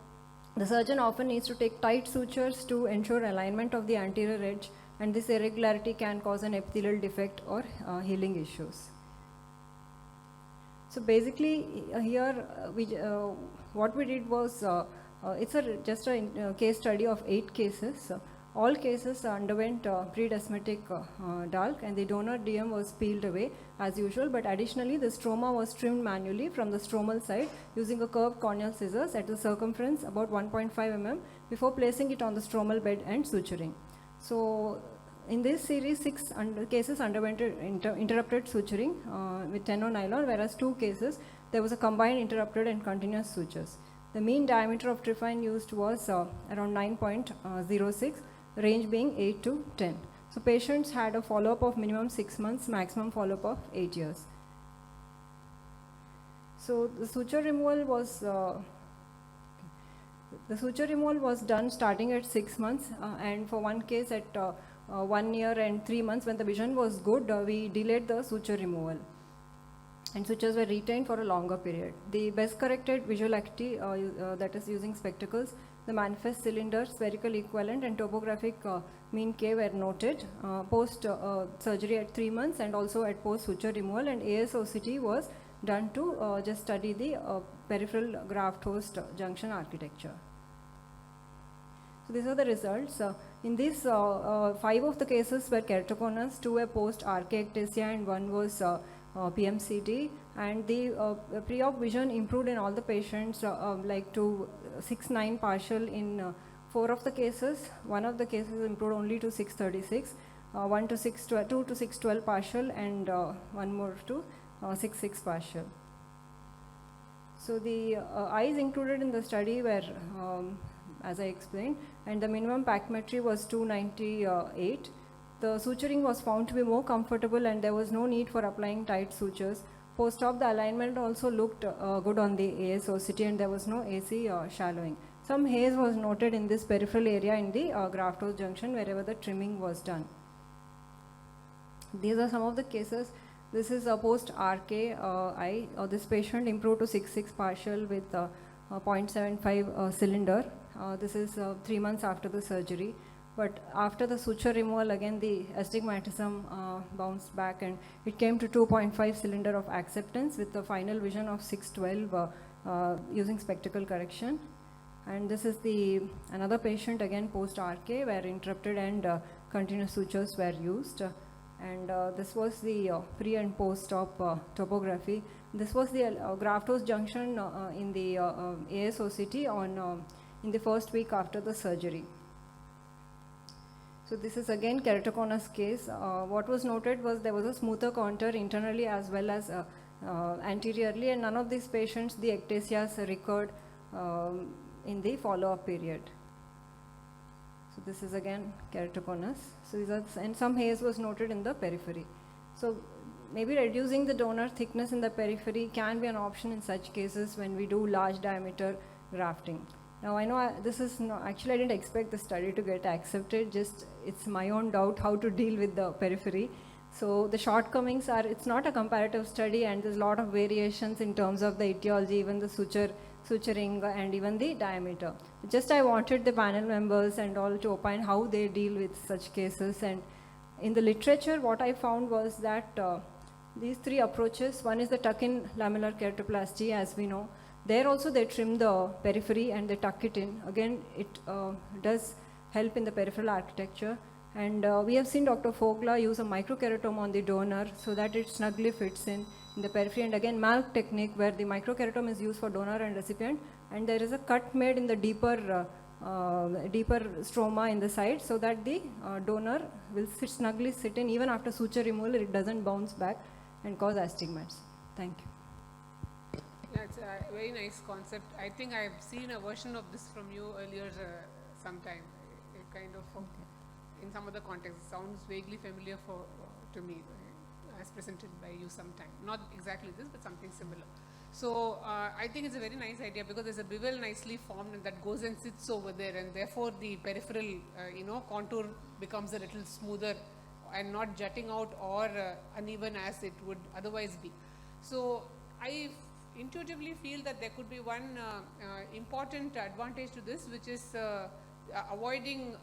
the surgeon often needs to take tight sutures to ensure alignment of the anterior edge, and this irregularity can cause an epithelial defect or healing issues. So basically, here what we did was it's just a case study of 8 cases. All cases underwent pre-desmetic DALK, and the donor DM was peeled away as usual, but additionally the stroma was trimmed manually from the stromal side using a curved corneal scissors at the circumference about 1.5 mm before placing it on the stromal bed and suturing. So in this series, 6 cases underwent interrupted suturing with 10 nylon, whereas 2 cases there was a combined interrupted and continuous sutures. The mean diameter of trephine used was around 9.06, range being 8 to 10. So patients had a follow-up of minimum 6 months, maximum follow-up of 8 years. So the suture removal was done starting at 6 months, and for one case at 1 year and 3 months, when the vision was good, we delayed the suture removal, and sutures were retained for a longer period. The best corrected visual acuity, that is using spectacles, the manifest cylinder, spherical equivalent, and topographic mean K were noted post surgery at 3 months and also at post suture removal, and ASOCT was done to just study the peripheral graft host junction architecture. So these are the results. In these 5 of the cases were keratoconus, 2 were post archaectasia, and 1 was PMCD, and the pre-op vision improved in all the patients, like to 6/9 partial in 4 of the cases. 1 of the cases improved only to 6/36, 1 to 6/12, 2 to 6/12 partial, and 1 more to 6/6 partial. So the eyes included in the study were, as I explained, and the minimum pachymetry was 298. The suturing was found to be more comfortable, and there was no need for applying tight sutures. Post-op, the alignment also looked good on the ASOCT, and there was no AC shallowing. Some haze was noted in this peripheral area in the graft host junction wherever the trimming was done. These are some of the cases. This is a post-RK eye. This patient improved to 6/6 partial with 0.75 cylinder. This is 3 months after the surgery. But after the suture removal, again the astigmatism bounced back, and it came to 2.5 cylinder of acceptance with the final vision of 6/12 using spectacle correction. And this is another patient, again post-RK, where interrupted and continuous sutures were used. And this was the pre and post-op topography. This was the graft host junction in the ASOCT in the first week after the surgery. So this is again keratoconus case. What was noted was there was a smoother contour internally as well as anteriorly, and none of these patients, the ectasias recurred in the follow-up period. So this is again keratoconus. So these are, and some haze was noted in the periphery. So maybe reducing the donor thickness in the periphery can be an option in such cases when we do large diameter grafting. Now I know this is actually I didn't expect the study to get accepted, just it's my own doubt how to deal with the periphery. So the shortcomings are, it's not a comparative study, and there's a lot of variations in terms of the etiology, even the suturing and even the diameter. Just I wanted the panel members and all to opine how they deal with such cases. And in the literature what I found was that these 3 approaches, one is the tuck-in lamellar keratoplasty, as we know. There also they trim the periphery and they tuck it in. Again, it does help in the peripheral architecture. And we have seen Dr. Fogla use a microkeratome on the donor so that it snugly fits in the periphery. And again, Malk technique, where the microkeratome is used for donor and recipient, and there is a cut made in the deeper stroma in the side so that the donor will snugly sit in. Even after suture removal, it doesn't bounce back and cause astigmates. Thank you. That's a very nice concept. I think I have seen a version of this from you earlier sometime. It kind of, in some other context, sounds vaguely familiar to me, as presented by you sometime. Not exactly this, but something similar. So I think it's a very nice idea, because there's a bevel nicely formed and that goes and sits over there, and therefore the peripheral contour becomes a little smoother and not jutting out or uneven as it would otherwise be. So I intuitively feel that there could be one important advantage to this, which is avoiding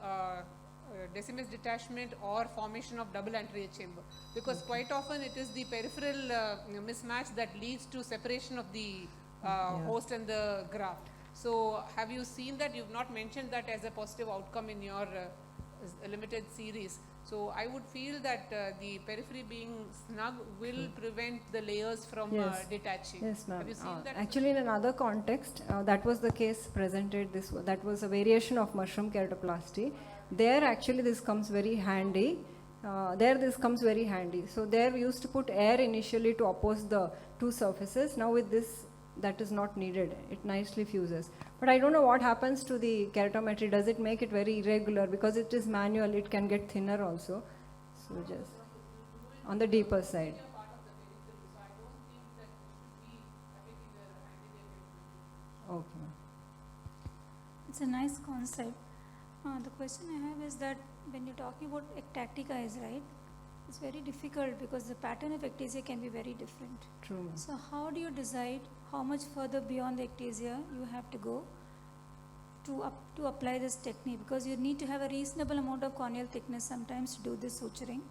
decimus detachment or formation of double anterior chamber, because quite often it is the peripheral mismatch that leads to separation of the host and the graft. So have you seen that? You've not mentioned that as a positive outcome in your limited series. So I would feel that the periphery being snug will prevent the layers from Yes. detaching. Yes, ma'am. Have you seen that? Actually, in another context, that was the case presented. That was a variation of mushroom keratoplasty. There, actually, this comes very handy. This comes very handy. So there, we used to put air initially to oppose the two surfaces. Now with this, that is not needed. It nicely fuses. But I don't know what happens to the keratometry. Does it make it very irregular? Because it is manual, it can get thinner also. So just on the deeper side. Okay. It's a nice concept. The question I have is that when you're talking about ectatic eyes, right, it's very difficult because the pattern of ectasia can be very different. True. So how do you decide how much further beyond the ectasia you have to go to apply this technique? Because you need to have a reasonable amount of corneal thickness sometimes to do this suturing.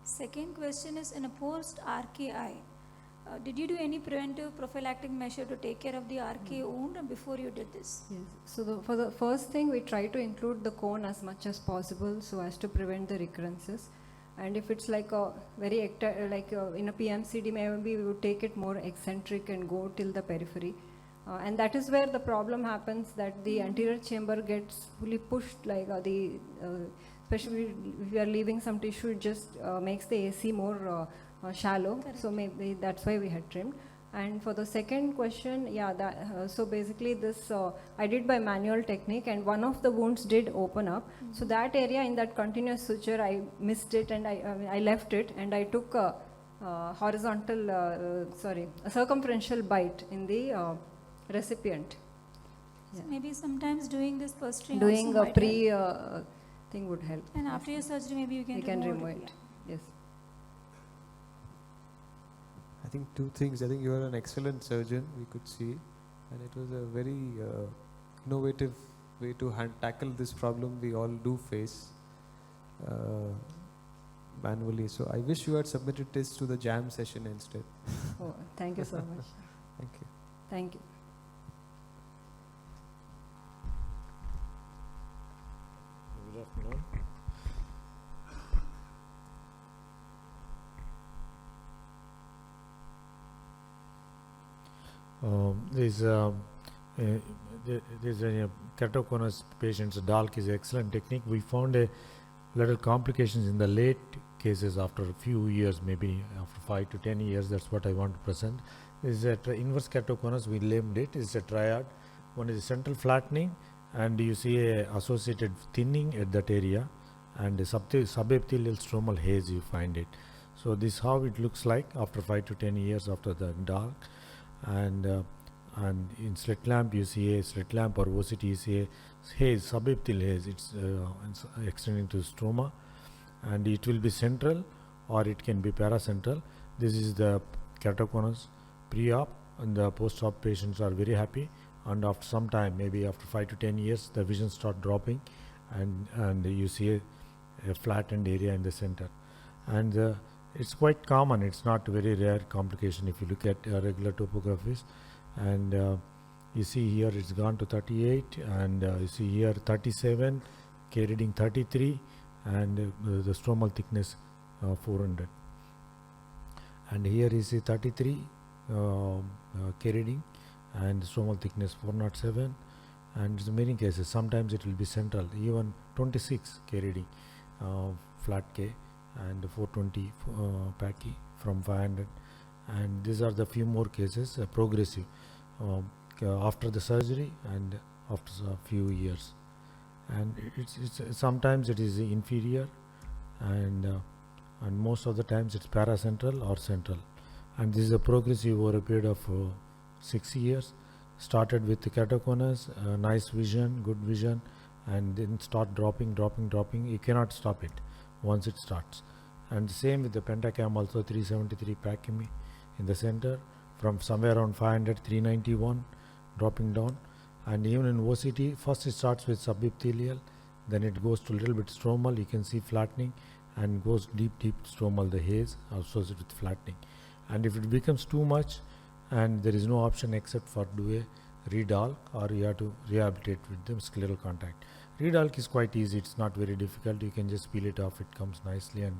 Second question is, in a post-RK eye, did you do any preventive prophylactic measure to take care of the RK wound before you did this? Yes. So for the first thing, we try to include the cone as much as possible so as to prevent the recurrences. And if it's like a very in a PMCD, maybe we would take it more eccentric and go till the periphery. And that is where the problem happens, that the anterior chamber gets fully pushed, especially if you are leaving some tissue, it just makes the AC more shallow. Correct. So maybe that's why we had trimmed. And for the second question, so basically this I did by manual technique, and one of the wounds did open up. So that area in that continuous suture, I missed it, and I left it, and I took a circumferential bite in the recipient. So maybe sometimes doing this posterior Doing also a might pre help. thing would help. And after your surgery, maybe you can We can remove it. it. Yes. I think two things. I think you are an excellent surgeon, we could see, and it was a very innovative way to tackle this problem we all do face manually. So I wish you had submitted this to the jam session instead. Oh, thank you so much. Thank you. Thank you. Good afternoon. There's a keratoconus patient's DALK is an excellent technique. We found a little complications in the late cases after a few years, maybe after 5 to 10 years. That's what I want to present. This is inverse keratoconus. We named it. It's a triad. One is central flattening, and you see a associated thinning at that area, and a subepithelial stromal haze. You find it. So this is how it looks like after 5 to 10 years after the DALK. And in slit lamp you see a slit lamp, or OCT you see a haze, subepithelial haze. It's extending to stroma, and it will be central or it can be paracentral. This is the keratoconus pre-op, and the post-op patients are very happy, and after some time, maybe after 5 to 10 years, the vision start dropping, and you see a flattened area in the center. And it's quite common. It's not very rare complication if you look at regular topographies. And you see here it's gone to 38, and you see here 37, K reading 33, and the stromal thickness 400. And here you see 33 K reading, and stromal thickness 407. And in many cases, sometimes it will be central, even 26 K reading, flat K, and 420 Paki from 500. And these are the few more cases, progressive after the surgery and after a few years. And it's sometimes it is inferior, and most of the times it's paracentral or central. And this is a progressive over a period of 6 years. Started with the keratoconus, nice vision, good vision, and then start dropping. You cannot stop it once it starts. And the same with the pentacam, also 373 Pachymy in the center, from somewhere around 500, 391, dropping down. And even in OCT, first it starts with subepithelial, then it goes to a little bit stromal, you can see flattening, and goes deep stromal, the haze associated with flattening. And if it becomes too much and there is no option except for do a redalk, or you have to rehabilitate with the scleral contact. Redalk is quite easy, it's not very difficult, you can just peel it off, it comes nicely, and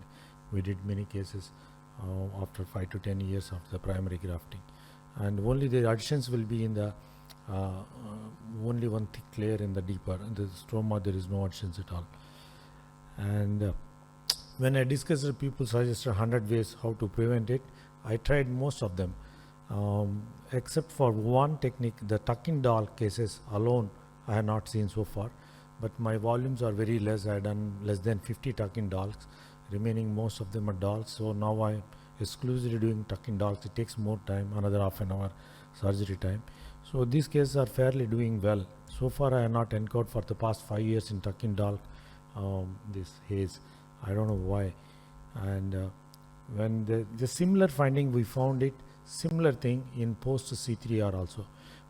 we did many cases after 5 to 10 years of the primary grafting. And only the additions will be in the only one thick layer in the deeper, in the stroma there is no additions at all. And when I discussed, people suggested 100 ways how to prevent it. I tried most of them, except for one technique, the tuck-in doll cases alone I have not seen so far, but my volumes are very less. I have done less than 50 tuck-in dolls, remaining most of them are dolls. So now I am exclusively doing tuck-in dolls. It takes more time, another half an hour surgery time. So these cases are fairly doing well. So far I have not encountered for the past 5 years in tuck-in doll this haze. I don't know why. And when the similar finding, we found it similar thing in post C3R also.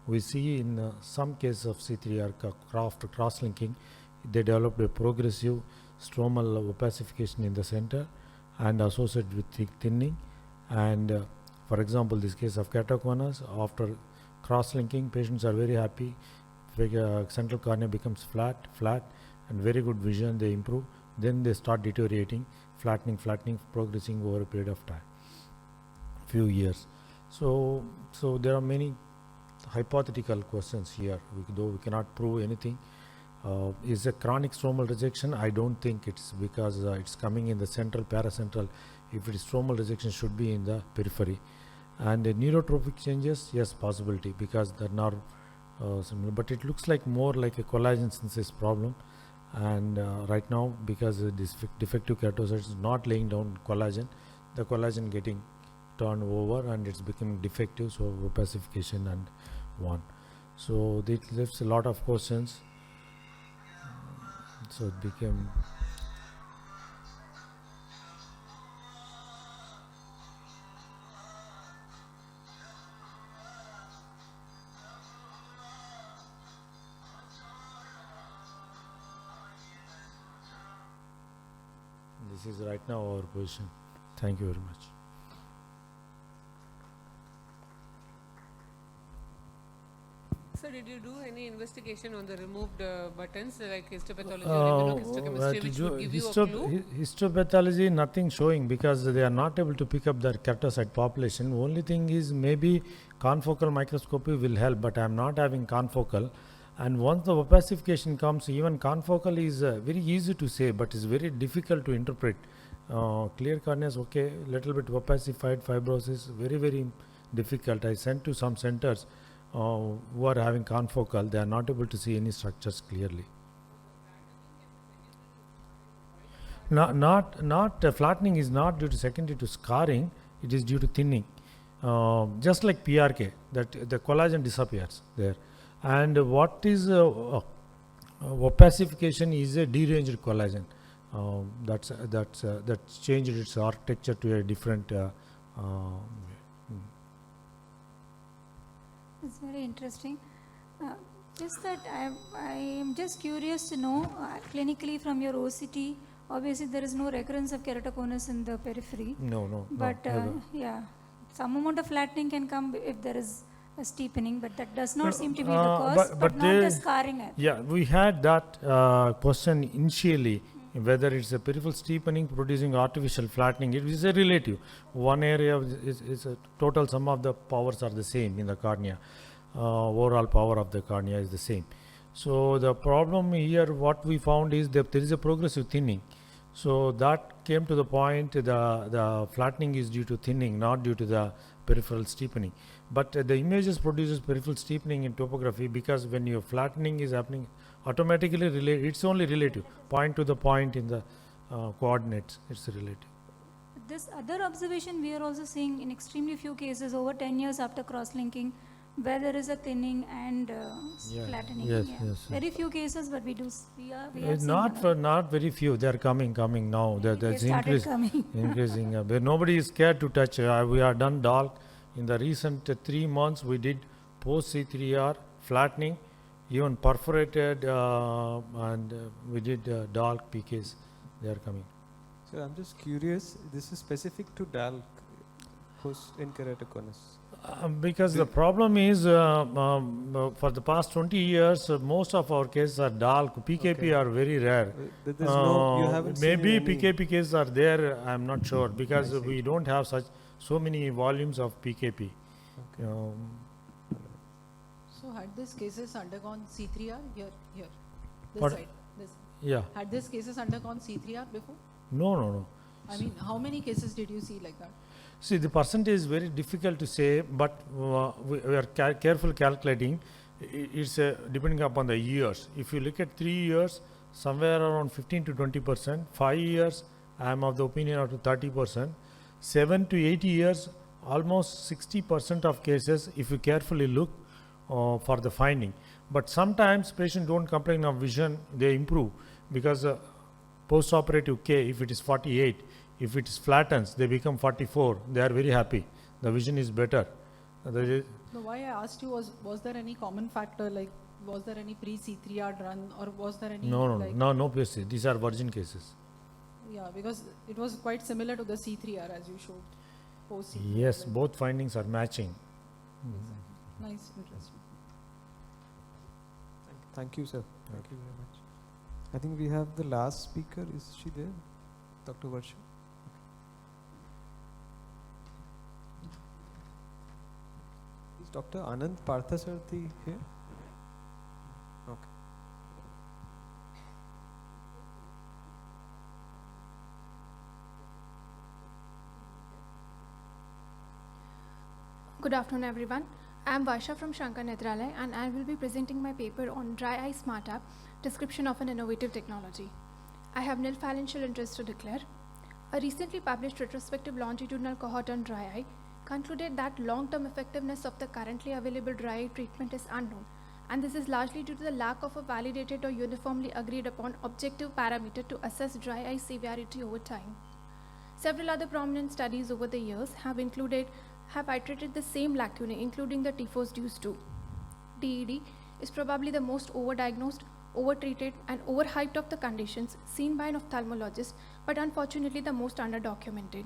We see in some cases of C3R after cross-linking, they developed a progressive stromal opacification in the center and associated with thick thinning. And for example, this case of keratoconus, after cross-linking, patients are very happy. Central cornea becomes flat, and very good vision, they improve. Then they start deteriorating, flattening, progressing over a period of time, few years. So there are many hypothetical questions here, though we cannot prove anything. Is a chronic stromal rejection? I don't think it's, because it's coming in the central, paracentral. If it is stromal rejection, should be in the periphery. And neurotropic changes, yes, possibility, because the nerve similar, but it looks like more like a collagen synthesis problem. And right now, because this defective keratocyte is not laying down collagen, the collagen getting turned over and it's becoming defective, so opacification and one. So it leaves a lot of questions. So it became this is right now our position. Thank you very much. So did you do any investigation on the removed buttons like histopathology or immunohistochemistry, which would give you a clue? Histopathology, nothing showing, because they are not able to pick up the keratocyte population. Only thing is maybe confocal microscopy will help, but I am not having confocal. And once the opacification comes, even confocal is very easy to say, but it's very difficult to interpret. Clear cornea is okay, little bit opacified, fibrosis, very difficult. I sent to some centers who are having confocal, they are not able to see any structures clearly. Not flattening is not due to secondary to scarring, it is due to thinning. Just like PRK, that the collagen disappears there. And what is opacification is a deranged collagen. That's changed its architecture to a different. It's very interesting. Just that I am just curious to know, clinically from your OCT, obviously there is no recurrence of keratoconus in the periphery. No. But yeah, some amount of flattening can come if there is a steepening, but that does not seem to be the cause, but not the scarring. Yeah, we had that question initially, whether it's a peripheral steepening producing artificial flattening. It is a relative. One area is a total sum of the powers are the same in the cornea. Overall power of the cornea is the same. So the problem here, what we found is that there is a progressive thinning. So that came to the point, the flattening is due to thinning, not due to the peripheral steepening. But the images produces peripheral steepening in topography, because when your flattening is happening, automatically it's only relative. Point to the point in the coordinates, it's relative. This other observation we are also seeing in extremely few cases over 10 years after cross-linking, where there is a thinning and flattening. Yes. Very few cases, but we have not very few. They are coming now. There's increasing. Nobody is scared to touch. We have done DALK in the recent 3 months. We did post C3R flattening. even perforated, and we did DALK PKs, they are coming. So I'm just curious, this is specific to DALK in keratoconus. Because the problem is, for the past 20 years, most of our cases are DALK. PKP Okay. are very rare. There's no, you haven't Maybe seen any, PKP cases are there, I'm not sure, because I see. we don't have so many volumes of PKP. Okay. So had these cases undergone C3R here, this Pardon? side, this. Yeah. Had these cases undergone C3R before? No. I mean, how many cases did you see like that? See, the percentage is very difficult to say, but we are careful calculating. It's depending upon the years. If you look at 3 years, somewhere around 15 to 20%. 5 years, I am of the opinion up to 30%. 7 to 8 years, almost 60% of cases, if you carefully look for the finding. But sometimes patients don't complain of vision, they improve because post-operative K, if it is 48, if it is flattens, they become 44. They are very happy. The vision is better. No, why I asked you was there any common factor, like was there any pre-C3R run, or was there any No cases. These are virgin cases. Yeah, because it was quite similar to the C3R as you showed. Post C3R. Yes, both findings are matching. Nice, interesting. Thank you, sir. Thank you very much. I think we have the last speaker. Is she there? Dr. Varsha? Is Dr. Anand Parthasarathi here? Okay. Good afternoon, everyone. I am Varsha from Shankar Netralaya, and I will be presenting my paper on Dry Eye Smart App, Description of an Innovative Technology. I have nil financial interest to declare. A recently published retrospective longitudinal cohort on dry eye concluded that long-term effectiveness of the currently available dry eye treatment is unknown, and this is largely due to the lack of a validated or uniformly agreed upon objective parameter to assess dry eye severity over time. Several other prominent studies over the years have iterated the same lacunae, including the Tifos Deuce 2. DED is probably the most overdiagnosed, overtreated, and overhyped of the conditions seen by an ophthalmologist, but unfortunately the most underdocumented.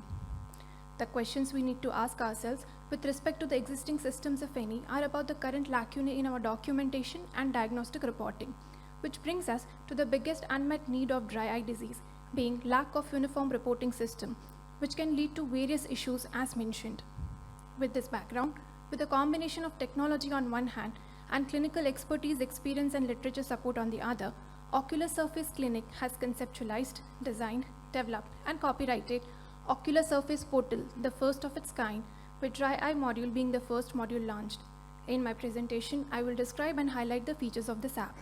The questions we need to ask ourselves with respect to the existing systems, if any, are about the current lacunae in our documentation and diagnostic reporting, which brings us to the biggest unmet need of dry eye disease, being lack of uniform reporting system, which can lead to various issues as mentioned. With this background, with a combination of technology on one hand and clinical expertise, experience, and literature support on the other, Ocular Surface Clinic has conceptualized, designed, developed, and copyrighted Ocular Surface Portal, the first of its kind, with Dry Eye module being the first module launched. In my presentation, I will describe and highlight the features of this app.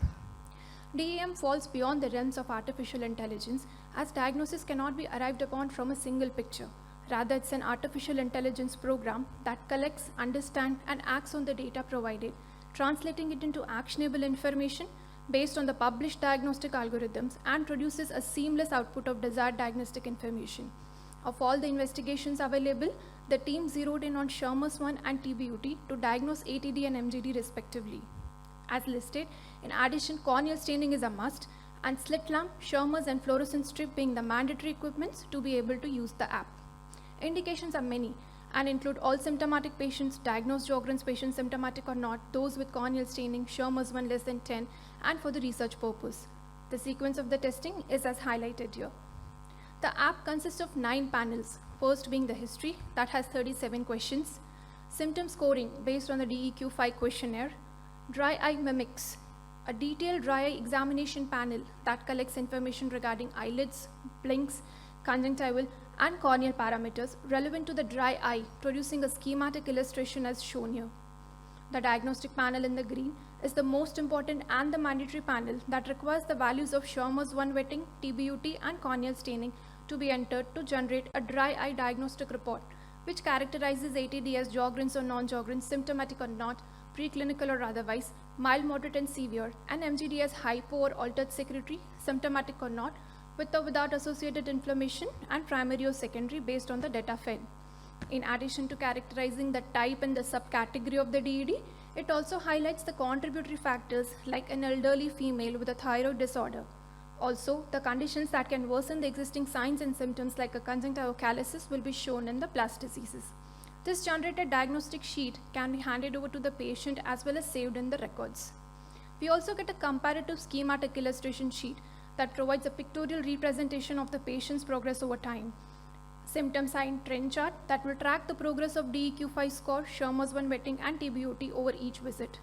DEM falls beyond the realms of artificial intelligence, as diagnosis cannot be arrived upon from a single picture. Rather, it's an artificial intelligence program that collects, understands, and acts on the data provided, translating it into actionable information based on the published diagnostic algorithms, and produces a seamless output of desired diagnostic information. Of all the investigations available, the team zeroed in on Schirmer's 1 and TBUT to diagnose ATD and MGD respectively. As listed, in addition, corneal staining is a must, and slit lamp, Schirmer's, and fluorescent strip being the mandatory equipments to be able to use the app. Indications are many and include all symptomatic patients, diagnosed Sjogren's patients symptomatic or not, those with corneal staining, Schirmer's 1 less than 10, and for the research purpose. The sequence of the testing is as highlighted here. The app consists of 9 panels, first being the history that has 37 questions, symptom scoring based on the DEQ-5 questionnaire, dry eye mimics, a detailed dry eye examination panel that collects information regarding eyelids, blinks, conjunctival, and corneal parameters relevant to the dry eye, producing a schematic illustration as shown here. The diagnostic panel in the green is the most important and the mandatory panel that requires the values of Schirmer's 1 wetting, TBUT, and corneal staining to be entered to generate a dry eye diagnostic report, which characterizes ATD as Sjogren's or non-Sjogren's, symptomatic or not, preclinical or otherwise, mild, moderate, and severe, and MGD as hypo or altered secretory, symptomatic or not, with or without associated inflammation, and primary or secondary based on the data fed. In addition to characterizing the type and the subcategory of the DED, it also highlights the contributory factors like an elderly female with a thyroid disorder. Also, the conditions that can worsen the existing signs and symptoms like a conjunctivocalysis will be shown in the plus diseases. This generated diagnostic sheet can be handed over to the patient as well as saved in the records. We also get a comparative schematic illustration sheet that provides a pictorial representation of the patient's progress over time. Symptom sign trend chart that will track the progress of DEQ-5 score, Schirmer's 1 wetting and TBOT over each visit.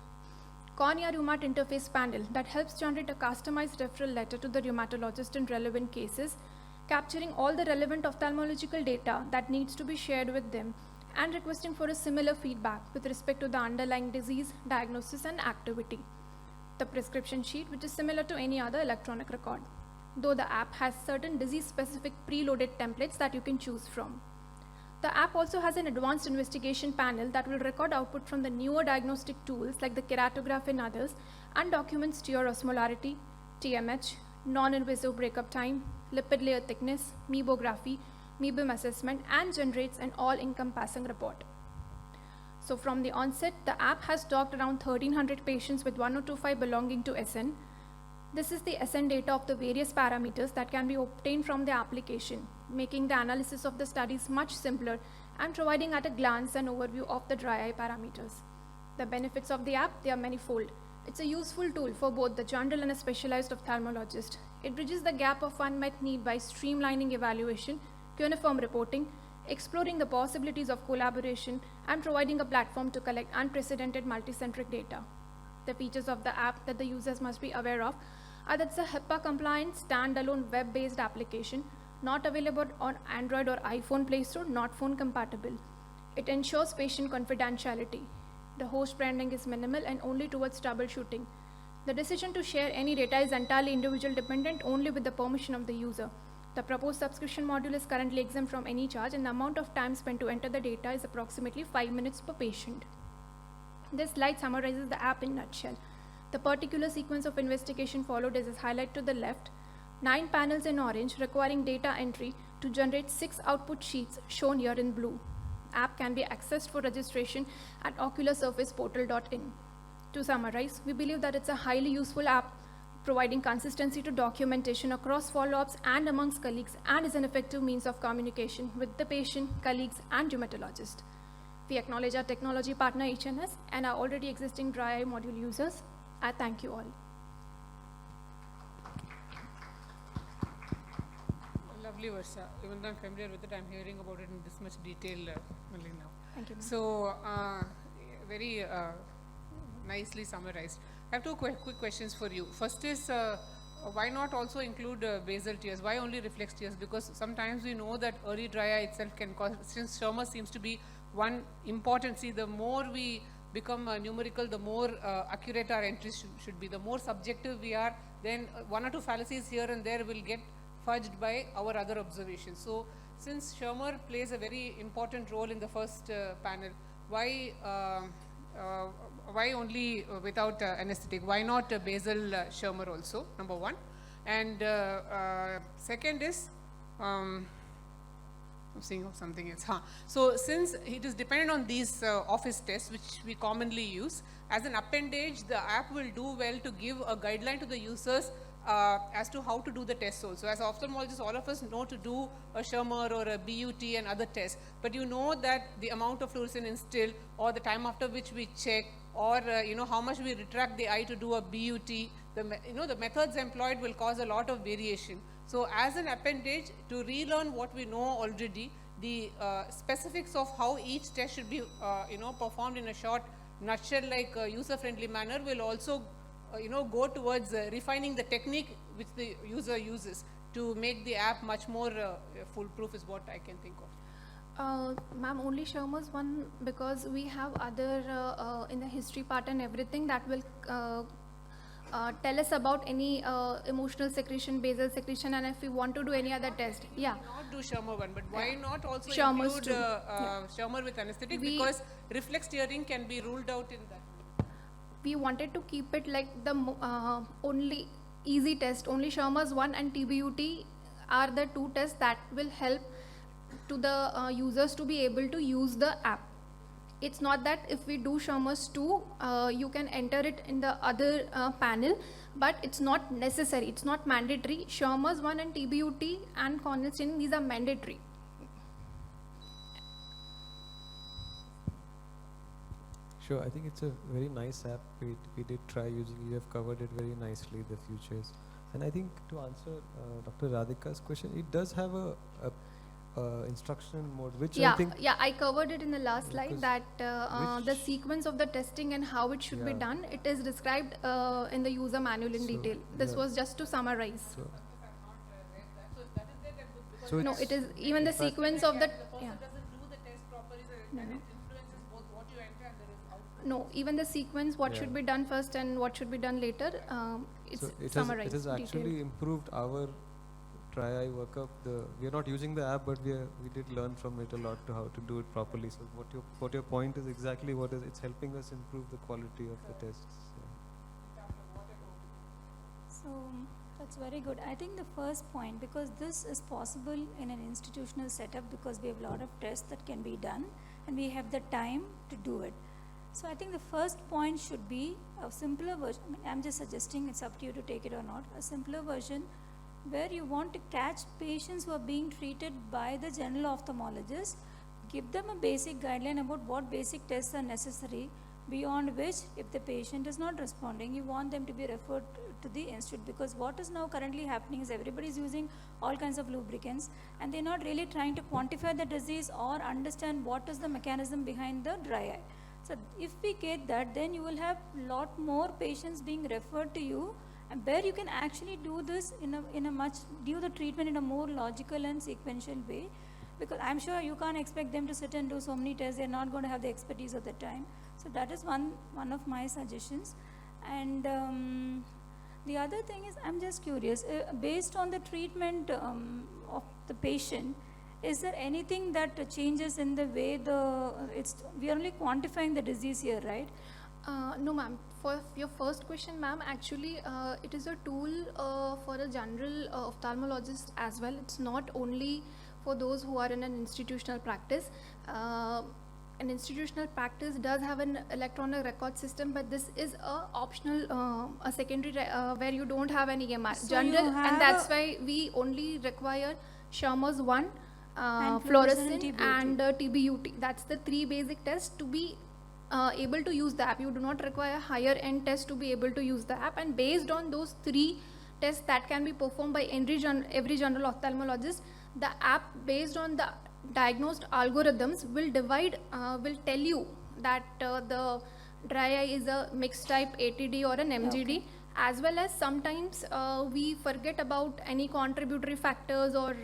Cornea Rheumat Interface panel that helps generate a customized referral letter to the rheumatologist in relevant cases, capturing all the relevant ophthalmological data that needs to be shared with them and requesting for a similar feedback with respect to the underlying disease, diagnosis and activity. The prescription sheet, which is similar to any other electronic record, though the app has certain disease-specific preloaded templates that you can choose from. The app also has an advanced investigation panel that will record output from the newer diagnostic tools like the keratograph and others and documents tear osmolarity, TMH, non-invasive breakup time, lipid layer thickness, meibography, meibum assessment, and generates an all-encompassing report. So from the onset, the app has docked around 1300 patients with 1025 belonging to SN. This is the SN data of the various parameters that can be obtained from the application, making the analysis of the studies much simpler and providing at a glance an overview of the dry eye parameters. The benefits of the app, they are manifold. It's a useful tool for both the general and a specialized ophthalmologist. It bridges the gap of unmet need by streamlining evaluation, uniform reporting, exploring the possibilities of collaboration, and providing a platform to collect unprecedented multicentric data. The features of the app that the users must be aware of are that it's a HIPAA-compliant, standalone web-based application, not available on Android or iPhone Play Store, not phone compatible. It ensures patient confidentiality. The host branding is minimal and only towards troubleshooting. The decision to share any data is entirely individual dependent only with the permission of the user. The proposed subscription module is currently exempt from any charge and the amount of time spent to enter the data is approximately 5 minutes per patient. This slide summarizes the app in a nutshell. The particular sequence of investigation followed is highlighted to the left. 9 panels in orange requiring data entry to generate 6 output sheets shown here in blue. App can be accessed for registration at ocularsurfaceportal.in. To summarize, we believe that it's a highly useful app providing consistency to documentation across follow-ups and amongst colleagues and is an effective means of communication with the patient, colleagues, and rheumatologist. We acknowledge our technology partner HNS and our already existing dry eye module users. I thank you all. Lovely, Varsha. Even though I'm familiar with it, I'm hearing about it in this much detail only now. Thank you. So, very nicely summarized. I have two quick questions for you. First is, why not also include basal tears? Why only reflex tears? Because sometimes we know that early dry eye itself can cause, since Schirmer seems to be one important, see, the more we become numerical, the more accurate our entries should be. The more subjective we are, then one or two fallacies here and there will get fudged by our other observations. So, since Schirmer plays a very important role in the first panel, why only without anesthetic? Why not basal Schirmer also, number one? And second is, I'm seeing of something else. So since it is dependent on these office tests, which we commonly use, as an appendage, the app will do well to give a guideline to the users as to how to do the tests also. As ophthalmologists, all of us know to do a Schirmer or a BUT and other tests, but you know that the amount of fluorescein instilled or the time after which we check, or how much we retract the eye to do a BUT, the methods employed will cause a lot of variation. So as an appendage, to relearn what we know already, the specifics of how each test should be performed in a short nutshell like user-friendly manner will also go towards refining the technique which the user uses to make the app much more foolproof is what I can think of. Ma'am, only Schirmer's one, because we have other in the history part and everything that will tell us about any emotional secretion, basal secretion, and if we want to do any other test. Yeah. Not do Schirmer one, but why not also Schirmer's include yeah. Schirmer with anesthetic, because reflex tearing can be ruled out in that. We wanted to keep it like the only easy test. Only Schirmer's 1 and TBUT are the two tests that will help to the users to be able to use the app. It's not that if we do Shermer's 2, you can enter it in the other panel, but it's not necessary, it's not mandatory. Shermer's 1 and TBUT and corneal staining, these are mandatory. Sure, I think it's a very nice app. We did try using. You have covered it very nicely, the features. And I think to answer Dr. Radhika's question, it does have a instruction mode, which I think I covered it in the last slide, that the sequence of the testing and how it should be done, it is described in the user manual in detail. This was just to summarize. So No, it is even the sequence of the no, even the sequence, what should be done first and what should be done later, it's summarized. It has actually detailed. improved our dry eye workup. We are not using the app, but we did learn from it a lot to how to do it properly. So what your point is exactly what is, it's helping us improve the quality of the tests. So that's very good. I think the first point, because this is possible in an institutional setup, because we have a lot of tests that can be done and we have the time to do it. So I think the first point should be a simpler version. I mean, I'm just suggesting, it's up to you to take it or not. A simpler version where you want to catch patients who are being treated by the general ophthalmologist, give them a basic guideline about what basic tests are necessary, beyond which, if the patient is not responding, you want them to be referred to the institute. Because what is now currently happening is everybody is using all kinds of lubricants and they're not really trying to quantify the disease or understand what is the mechanism behind the dry eye. So if we get that, then you will have a lot more patients being referred to you, and where you can actually do this do the treatment in a more logical and sequential way. Because I'm sure you can't expect them to sit and do so many tests. They're not going to have the expertise at the time. So that is one of my suggestions. And the other thing is, I'm just curious, based on the treatment of the patient, is there anything that changes in the way we are only quantifying the disease here, right? No, ma'am. For your first question, ma'am, actually, it is a tool for a general ophthalmologist as well. It's not only for those who are in an institutional practice. An institutional practice does have an electronic record system, but this is a optional, a secondary where you don't have any EMR. So General, you have and that's why we only require Shermer's 1, And fluorescent fluorescent and TBUT. That's the 3 basic tests to be able to use the app. You do not require higher end tests to be able to use the app, and based on those 3 tests that can be performed by every general ophthalmologist, the app, based on the diagnosed algorithms, will tell you that the dry eye is a mixed type ATD or an MGD. Okay. As well as sometimes we forget about any contributory factors or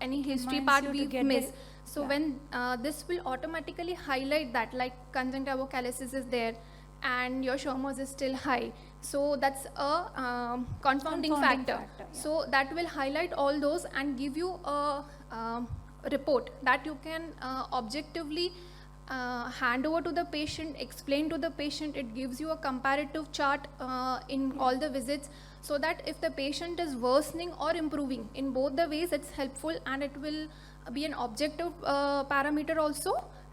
any history Reminds part you to we've get missed. it. So Yeah. when this will automatically highlight that, like conjunctivocalysis is there and your Shermer's is still high. So that's a confounding factor. Yeah. So that will highlight all those and give you a report that you can objectively hand over to the patient, explain to the patient. It gives you a comparative chart in all the visits, so that if the patient is worsening or improving, in both the ways it's helpful, and it will be an objective parameter also,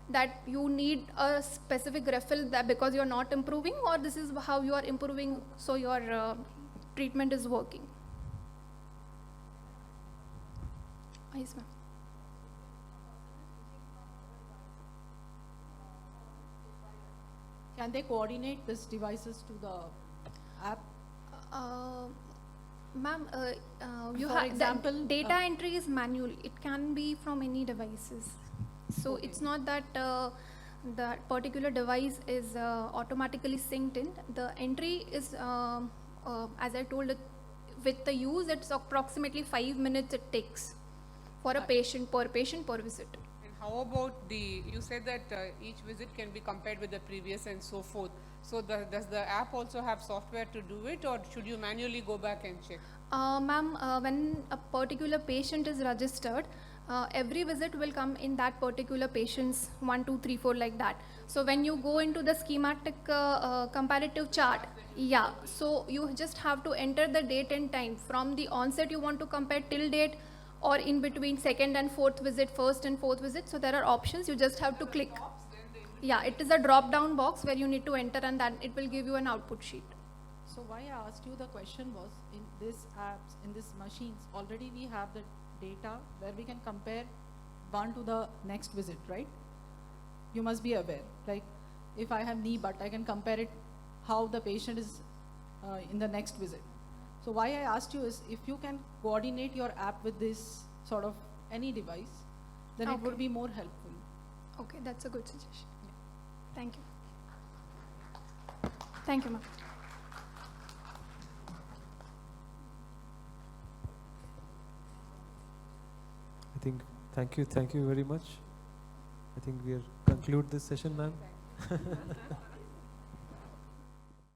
that you need a specific refill that because you're not improving, or this is how you are improving, so your treatment is working. Yes, ma'am. Can they coordinate these devices to the app? Ma'am, you For have example, data entry is manual. It can be from any devices. So Okay. it's not that that particular device is automatically synced in. The entry is, as I told, with the use, it's approximately 5 minutes it takes for a patient per visit. And how about you said that each visit can be compared with the previous and so forth. So does the app also have software to do it, or should you manually go back and check? Ma'am, when a particular patient is registered, every visit will come in that particular patient's 1, 2, 3, 4 like that. So when you go into the schematic comparative chart, yeah, so you just have to enter the date and time from the onset you want to compare till date, or in between second and fourth visit, first and fourth visit. So there are options, you just have to click. Yeah, it is a drop down box where you need to enter and then it will give you an output sheet. So why I asked you the question was, in this apps, in these machines, already we have the data where we can compare one to the next visit, right? You must be aware, like if I have knee but I can compare it how the patient is in the next visit. So why I asked you is, if you can coordinate your app with this sort of any device, then it would Okay. be more helpful. Okay, that's a good suggestion. Thank you. Thank you, ma'am. I think, thank you very much. I think we are conclude this session, ma'am.